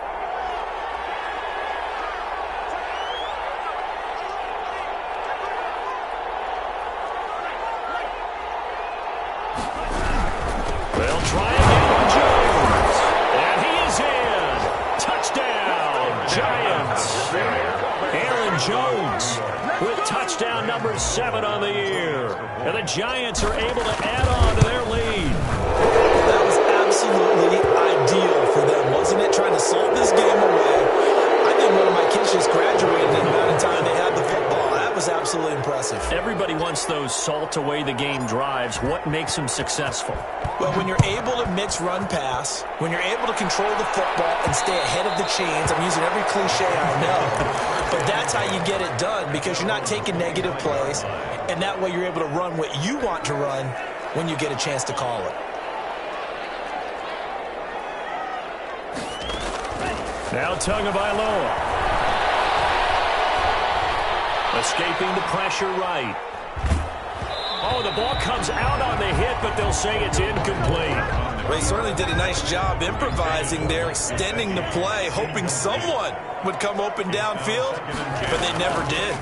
[SPEAKER 2] They'll try again with Jones. And he is in. Touchdown, Giants. Aaron Jones with touchdown number 7 on the year. And the Giants are able to add on to their lead.
[SPEAKER 4] That was absolutely ideal for them, wasn't it? Trying to salt this game away. I think one of my kids just graduated in the amount of time they had the football. That was absolutely impressive.
[SPEAKER 2] Everybody wants those salt away the game drives. What makes them successful?
[SPEAKER 4] Well, when you're able to mix run-pass, when you're able to control the football and stay ahead of the chains, I'm using every cliche I know, but that's how you get it done because you're not taking negative plays, and that way you're able to run what you want to run when you get a chance to call it.
[SPEAKER 2] Now Tagovailoa. Escaping the pressure right. Oh, the ball comes out on the hit, but they'll say it's incomplete.
[SPEAKER 4] Well, he certainly did a nice job improvising there, extending the play, hoping someone would come open downfield, but they never did.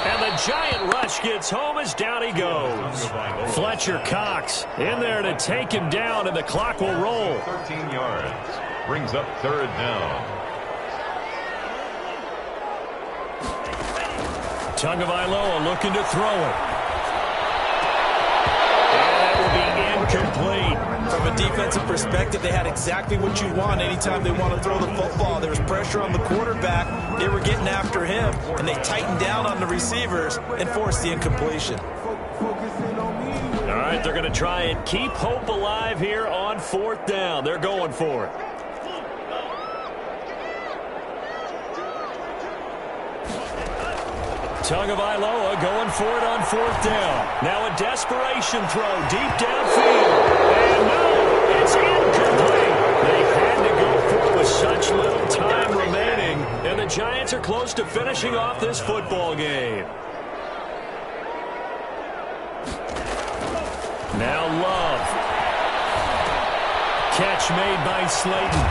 [SPEAKER 2] And the Giant rush gets home as down he goes. Fletcher Cox in there to take him down, and the clock will roll.
[SPEAKER 3] 13 yards. Brings up 3rd down.
[SPEAKER 2] Tagovailoa looking to throw it. And that will be incomplete.
[SPEAKER 4] From a defensive perspective, they had exactly what you want anytime they want to throw the football. There was pressure on the quarterback. They were getting after him, and they tightened down on the receivers and forced the incompletion.
[SPEAKER 2] All right, they're going to try and keep hope alive here on 4th down. They're going for it. Tagovailoa going for it on 4th down. Now a desperation throw deep downfield. And no, it's incomplete. They had to go for it with such little time remaining. And the Giants are close to finishing off this football game. Now Love. Catch made by Slayton.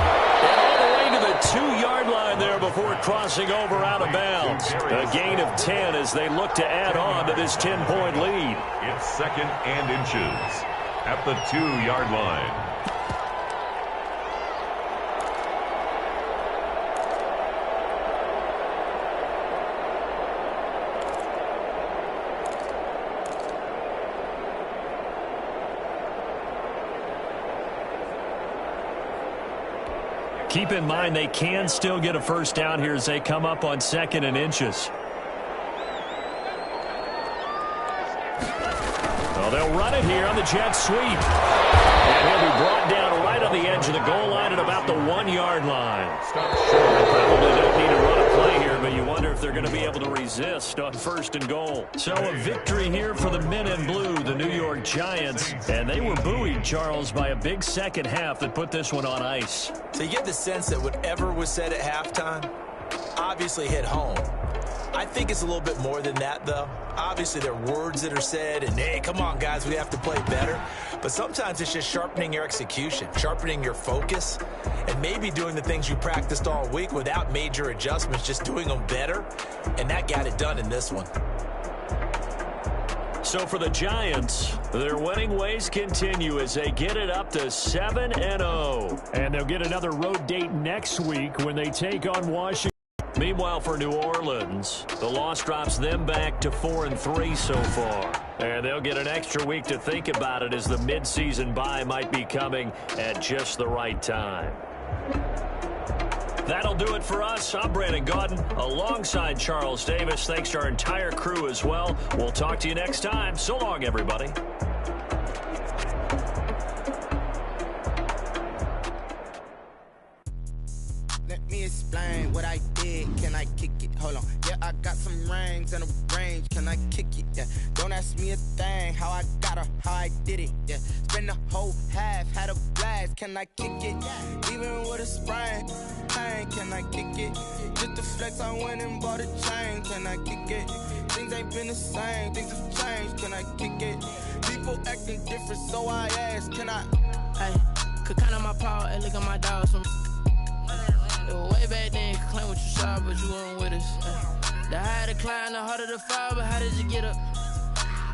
[SPEAKER 2] And all the way to the 2-yard line there before crossing over out of bounds. A gain of 10 as they look to add on to this 10-point lead.
[SPEAKER 3] It's 2nd and inches at the 2-yard line.
[SPEAKER 2] Keep in mind they can still get a 1st down here as they come up on 2nd and inches. Well, they'll run it here on the jet sweep. And he'll be brought down right on the edge of the goal line at about the 1-yard line. Probably don't need to run a play here, but you wonder if they're going to be able to resist on 1st and goal. So a victory here for the men in blue, the New York Giants. And they were buoyed, Charles, by a big second half that put this one on ice.
[SPEAKER 4] So you get the sense that whatever was said at halftime obviously hit home. I think it's a little bit more than that, though. Obviously, there are words that are said, and, hey, come on, guys, we have to play better. But sometimes it's just sharpening your execution, sharpening your focus, and maybe doing the things you practiced all week without major adjustments, just doing them better. And that got it done in this one.
[SPEAKER 2] So for the Giants, their winning ways continue as they get it up to 7-0.
[SPEAKER 5] And they'll get another road date next week when they take on Washington.
[SPEAKER 2] Meanwhile, for New Orleans, the loss drops them back to 4-3 so far. And they'll get an extra week to think about it as the midseason bye might be coming at just the right time. That'll do it for us. I'm Brandon Gaudin alongside Charles Davis. Thanks to our entire crew as well. We'll talk to you next time. So long, everybody.
[SPEAKER 6] Let me explain what I did. Can I kick it? Hold on. Yeah, I got some rings and a range. Can I kick it? Yeah. Don't ask me a thing. How I got her, how I did it. Yeah. Spend the whole half, had a blast. Can I kick it? Even with a sprain. Pain, can I kick it? Just to flex, I went and bought a chain. Can I kick it? Things ain't been the same. Things have changed. Can I kick it? People acting different, so I ask. Can I?
[SPEAKER 1] Hey, could count on my power. Hey, look at my dogs from. Way back then, you could claim what you saw, but you weren't with us. The higher the climb, the harder the fall, but how did you get up?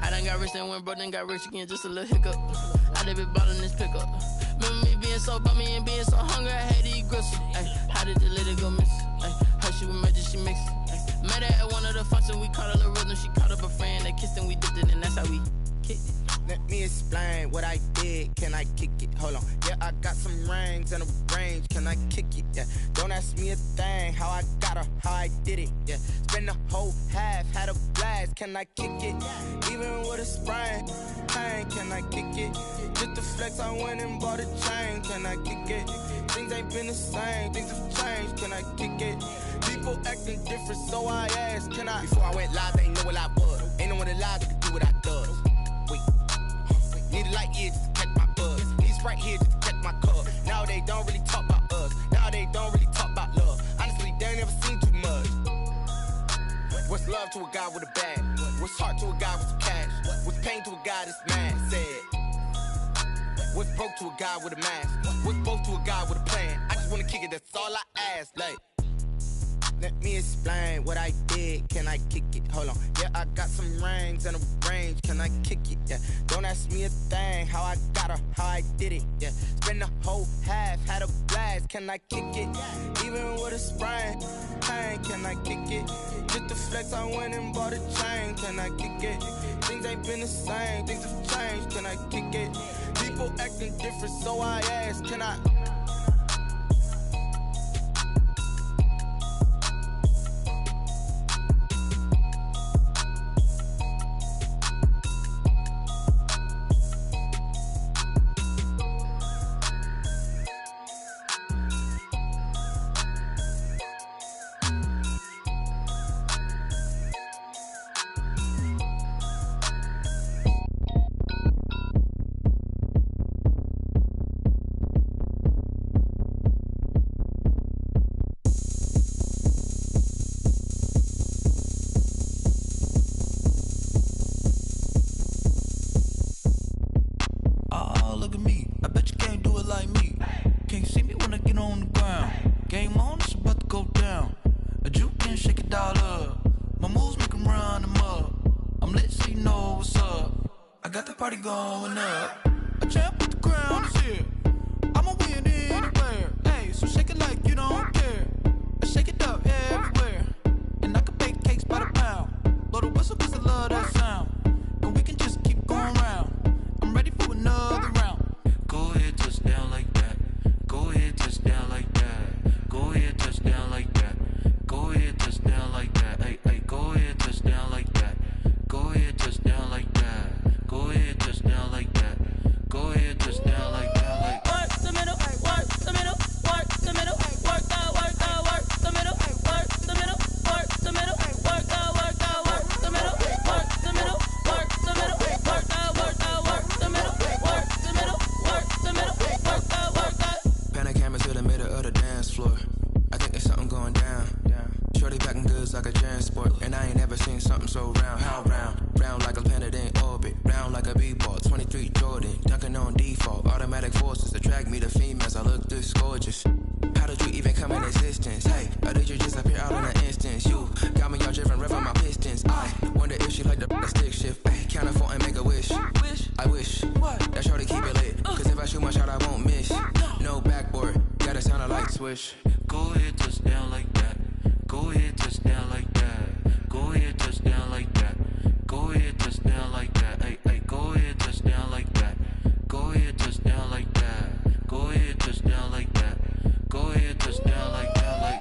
[SPEAKER 1] I done got rich, then went broke, then got rich again, just a little hiccup. I done been ballin' this pickup. Remember me being so bummy and being so hungry, I had to eat gristle. Ay, how did the lady go miss? Ay, her she was magic, she mixed. Ay, met her at one of the functions, we caught a little rhythm, she caught up a friend, they kissed and we dipped it, and that's how we kicked it.
[SPEAKER 6] Let me explain what I did. Can I kick it? Hold on. Yeah, I got some rings and a range. Can I kick it? Yeah. Don't ask me a thing. How I got her, how I did it. Yeah. Spend the whole half, had a blast. Can I kick it? Even with a sprain. Pain, can I kick it? Just to flex, I went and bought a chain. Can I kick it? Things ain't been the same. Things have changed. Can I kick it? People acting different, so I asked. Can I? Before I went live, they ain't know what I was. Ain't no one alive that could do what I does. Wait. Need a light year just to catch my buzz. Need Sprite here just to catch my cup. Now they don't really talk about us. Now they don't really talk about love. Honestly, they ain't never seen too much. What's love to a guy with a bag? What's heart to a guy with some cash? What's pain to a guy that's mad? Said. What's broke to a guy with a mask? What's both to a guy with a plan? I just wanna kick it, that's all I ask. Like, let me explain what I did. Can I kick it? Hold on. Yeah, I got some rings and a range. Can I kick it? Yeah. Don't ask me a thing. How I got her, how I did it. Yeah. Spend the whole half, had a blast. Can I kick it? Even with a sprain. Pain, can I kick it? Just to flex, I went and bought a chain. Can I kick it? Things ain't been the same. Things have changed. Can I kick it? People acting different, so I ask. Can I?
[SPEAKER 7] Going up, a champ with the crown is here. I'ma win anywhere. Hey, so shake it like you don't care. I shake it up everywhere. And I can bake cakes by the pound. Blow the whistle cause I love that sound. And we can just keep going round. I'm ready for another round. Go ahead, touch down like that. Go ahead, touch down like that. Go ahead, touch down like that. Go ahead, touch down like that. Hey, hey, go ahead, touch down like that. Go ahead, touch down like that. Go ahead, touch down like that. Go ahead, touch down like that. Like
[SPEAKER 1] work the middle, work the middle, work the middle, work out, work out, work the middle, work the middle, work the middle, work out, work out, work the middle, work the middle, work the middle, work out, work out, work the middle, work the middle, work the middle, work out, work out.
[SPEAKER 8] Pan the camera to the middle of the dance floor. I think there's something going down. Shorty packing goods like a transport, and I ain't never seen something so round. How round? Round like a planet in orbit, round like a b-ball. 23 Jordan, dunking on default. Automatic forces attract me to females. I look this gorgeous. How did you even come in existence? Hey, or did you just appear out in an instance? You got me all driven, revving my pistons. I wonder if she like the stick shift. Hey, count a 4 and make a wish. I wish that shorty keep it lit. Cause if I shoot my shot, I won't miss. No backboard, gotta sound a light switch.
[SPEAKER 7] Go ahead, touch down like that. Go ahead, touch down like that. Go ahead, touch down like that. Go ahead, touch down like that. Hey, hey, go ahead, touch down like that. Go ahead, touch down like that. Go ahead, touch down like that. Go ahead, touch down like that.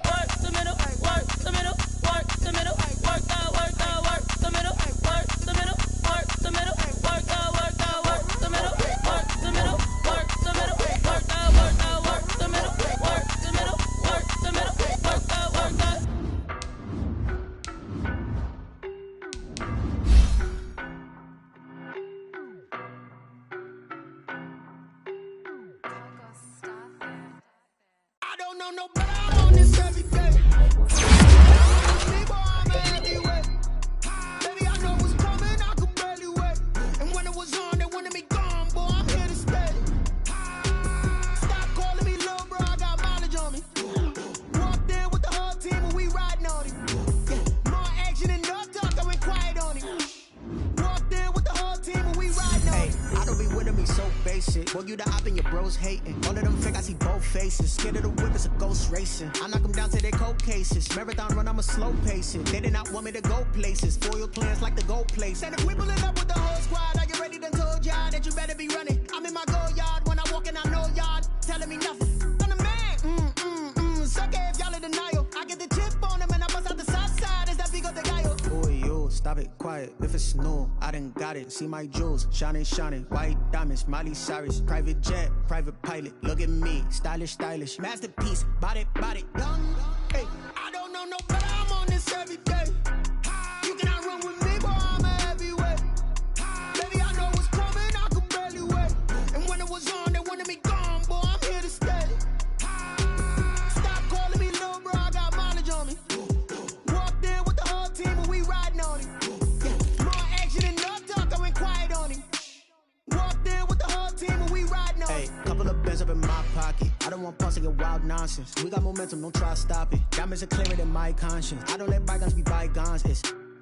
[SPEAKER 6] it. Boy, you the op and your bros hating. All of them fake, I see both faces. Scared of the whip, it's a ghost racing. I knock them down to their cold cases. Marathon run, I'ma slow pace it. They did not want me to go places. Foil plans like the gold place. And if we pulling up with the whole squad, are you ready? Done told y'all that you better be running. I'm in my go yard when I walk in, I know y'all telling me nothing. I'm the man. Suck it if y'all in denial. I get the chip on them and I bust out the south side. Is that big of the guy? Boy, yo, stop it, quiet. If it's new, I done got it. See my jewels, shining, shining. White diamonds, Miley Cyrus. Private jet, private pilot. Look at me, stylish, stylish. Masterpiece, body, body. Young, hey, I don't know no better. I'm on this every day. You cannot run with me, boy, I'm a heavyweight. Baby, I know what's coming, I could barely wait. And when it was on, they wanted me gone, boy, I'm here to stay. Stop calling me little bro, I got mileage on me. Walked in with the whole team and we riding on him. More action and no talk, I went quiet on him. Walked in with the whole team and we riding on him. Hey, couple of bands up in my pocket. I don't want pulse to get wild nonsense. We got momentum, don't try to stop it. Diamonds are clearer than my conscience. I don't let bygones be bygones.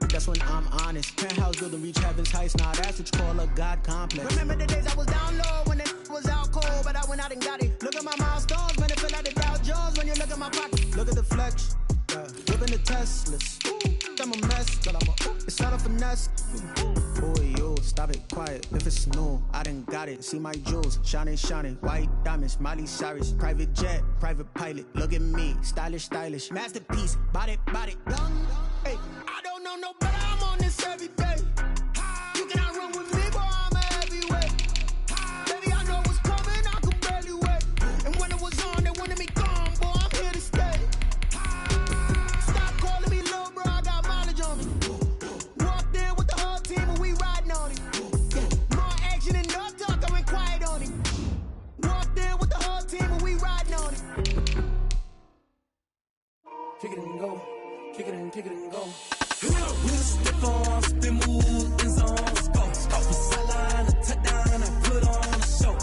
[SPEAKER 6] That's when I'm honest. Penthouse building, reach heaven's heights. Nah, that's what you call a God complex. Remember the days I was down low when it was out cold, but I went out and got it. Look at my milestones, man, it feel like the Dow Jones when you look at my pocket. Look at the flex, whipping the Teslas. I'm a mess, but it's not a finesse. Boy, yo, stop it, quiet. If it's new, I done got it. See my jewels, shining, shining. White diamonds, Miley Cyrus. Private jet, private pilot. Look at me, stylish, stylish. Masterpiece, body, body. Young, hey, I don't know no better. I'm on this every day. You cannot run with me, boy, I'm a heavyweight. Baby, I know what's coming, I could barely wait. And when it was on, they wanted me gone, boy, I'm here to stay. Stop calling me little bro, I got mileage on me. Walked in with the whole team and we riding on him. More action and no talk, I went quiet on him. Walked in with the whole team and we riding on him. Kick it and go, kick it and go. We'll step on, spin, move, in zone, go. Stop the sideline, a touchdown, I put on a show.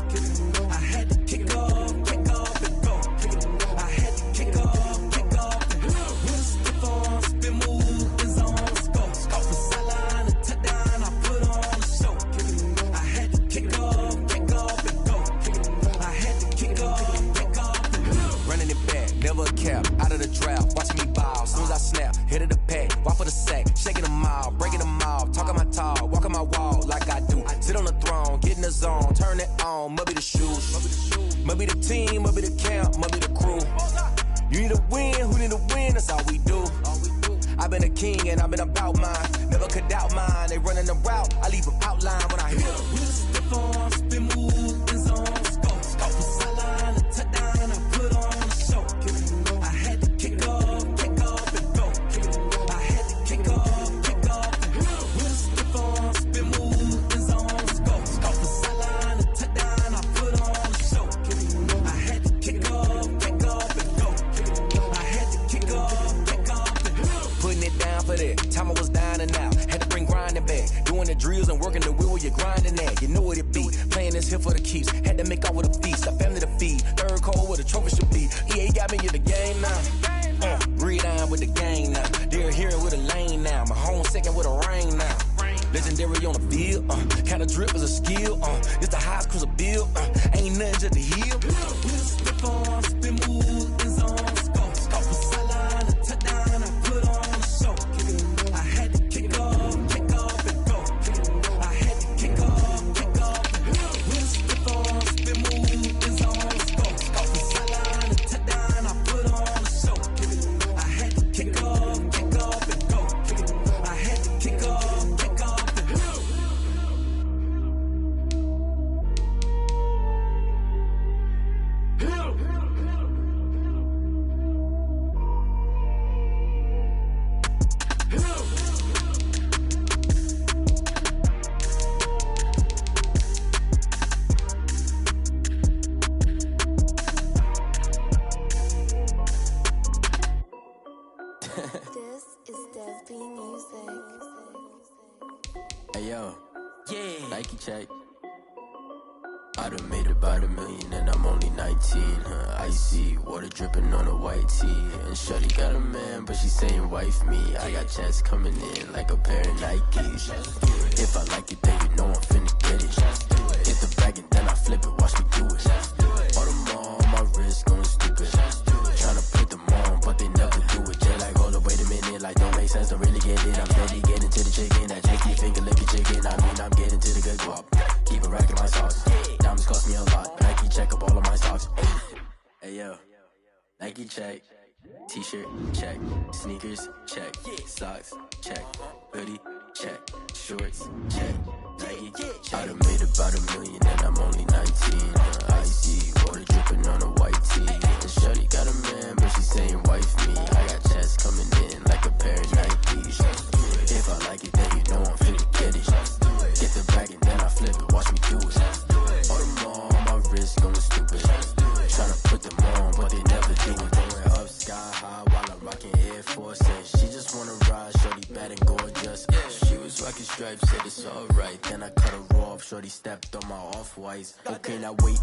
[SPEAKER 6] I had to kick off and go. I had to kick off and go. We'll step on, spin, move, in zone, go. Stop the sideline, a touchdown, I put on a show. I had to kick off and go. I had to kick off and go.
[SPEAKER 8] Running it back, never a cap, out of the drought, watching me ball. As soon as I snap, hit of the pack, walk for the sack, shaking them all, breaking them off, talking my talk, walking my wall like I do. Sit on the throne, get in the zone, turn it on, must be the shoes, must be the team, must be the camp, must be the crew. You need a win, who need a win, that's all we do. I've been a king and I've been about mine, never could doubt mine. They running the route, I leave them outline when I hit. We'll step on, spin, move, in zone, scope. Stop the sideline, a touchdown, I put on a show. I had to kick off and go. I had to kick off and go. We'll step on, spin, move, in zone, scope. Stop the sideline, a touchdown, I put on a show. I had to kick off and go. I had to kick off and go. Putting it down for that. Time I was down and out. Had to bring grinding back. Doing the drills and working the wheel where you're grinding at. You know what it be. Playing this here for the keeps. Had to make out with a feast. A family to feed. Third cold where the trophy should be. EA got me in the game now. Breed on with the gang now. They're hearing with a lane now. My home second with a rain now. Legendary on the field. Kind of drip is a skill. It's the highest cruiser bill. Ain't nothing just to heal. We'll step on, spin, move, in zone, scope. Stop the sideline, a touchdown, I put on a show. I had to kick off and go. I had to kick off and go. We'll step on, spin, move, in zone, scope. Stop the sideline, a touchdown, I put on a show. I had to kick off and go. I had to kick off and go.
[SPEAKER 9] This is Des B Music.
[SPEAKER 10] Hey yo, yeah, Nike check. I done made about $1 million and I'm only 19. Icy water dripping on a white tee. And shorty got a man, but she saying wife me. I got checks coming in like a pair of Nikes. If I like it, then you know I'm finna get it. Hit the bag and then I flip it, watch me do it. Audemars on my wrist, going stupid. Tryna put them on, but they never do it. Jay like, hold up, wait a minute, like don't make sense, don't really get it. I'm steady getting to the chicken, that tasty finger licking chicken. I mean, I'm getting to the good guap. Keep a rack in my socks. Diamonds cost me a lot. Nike check up all of my stocks. Hey yo, Nike check. T-shirt check. Sneakers check. Socks check. Hoodie check. Shorts check. Nike check. I done made about $1 million and I'm only 19. Icy water dripping on a white tee. And shorty got a man, but she saying wife me. I got chest coming in like a pair of Nikes. If I like it, then you know I'm finna get it. Get the bag and then I flip it. Watch me do it. Audemars on my wrist, going stupid. Tryna put them on, but they never do it. Going up sky high while I'm rocking Air Force. And she just wanna ride, shorty bad and gorgeous. She was rocking stripes, said it's alright. Then I cut her off, shorty stepped on my off-whites. Okay, now wait.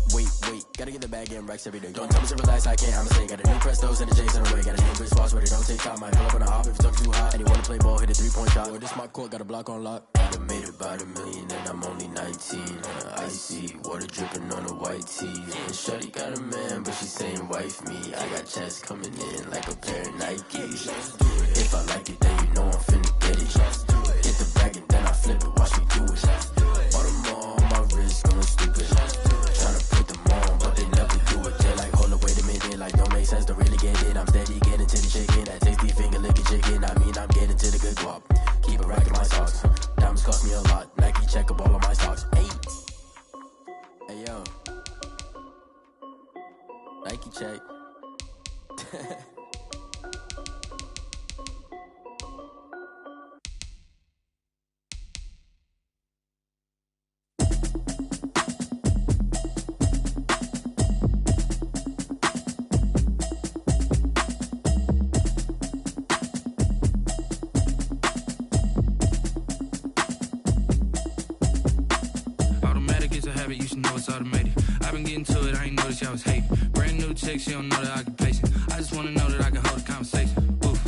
[SPEAKER 10] Gotta get the bag and racks every day. Don't tell me to relax, I can't, I'ma say. Got a new Prestos and a Jason away. Got a new bitch boss where they don't take time. Might pull up on a hop if it's up too hot. And you wanna play ball, hit a 3-point shot. Or this my court, got a block on lock. I done made about $1 million and I'm only 19. Icy water dripping on a white tee. And shorty got a man, but she saying wife me. I got chest coming in like a pair of Nikes. If I like it, then you know I'm finna get it. Get the bag and then I flip it, watch me do it. Audemars on my wrist, going stupid. Tryna put them on, but they never do it. They're like, hold up, wait a minute, like don't make sense, don't really get it. I'm steady getting to the chicken, that tasty finger licking chicken. I mean, I'm getting to the good guap. Keep a rack in my socks. Diamonds cost me a lot. Nike check up all of my stocks. Hey yo, Nike check.
[SPEAKER 11] You should know it's automated. I've been getting to it, I ain't noticed y'all was hating. Brand new chick, she don't know the occupation. I just wanna know that I can hold a conversation. Oof,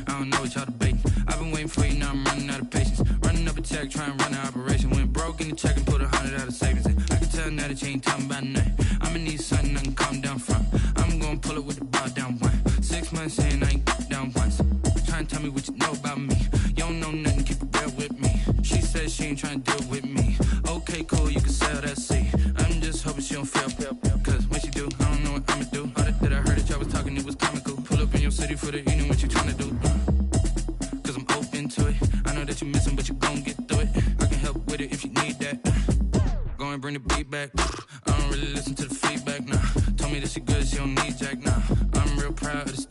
[SPEAKER 11] I don't know what y'all debating. I've been waiting for you, now I'm running out of patience. Running up a check, trying to run an operation. Went broke in the check and put 100 out of savings in. I can tell now that you ain't talking about nothing. I'ma need something I can calm down from. I'm gonna pull it with the bar down one. 6 months saying I ain't down once. Trying to tell me what you know about me. You don't know nothing, keep it real with me. She said she ain't trying to deal with me. Okay, cool, you can sell that seat. I'm just hoping she don't fail. Cause when she do, I don't know what I'ma do. All that I heard that y'all was talking, it was comical. Pull up in your city for the evening, what you tryna do? Cause I'm open to it. I know that you missing, but you gon' get through it. I can help with it if you need that. Go and bring the beat back. I don't really listen to the feedback, nah. Told me that she good, she don't need Jack, nah. I'm real proud of the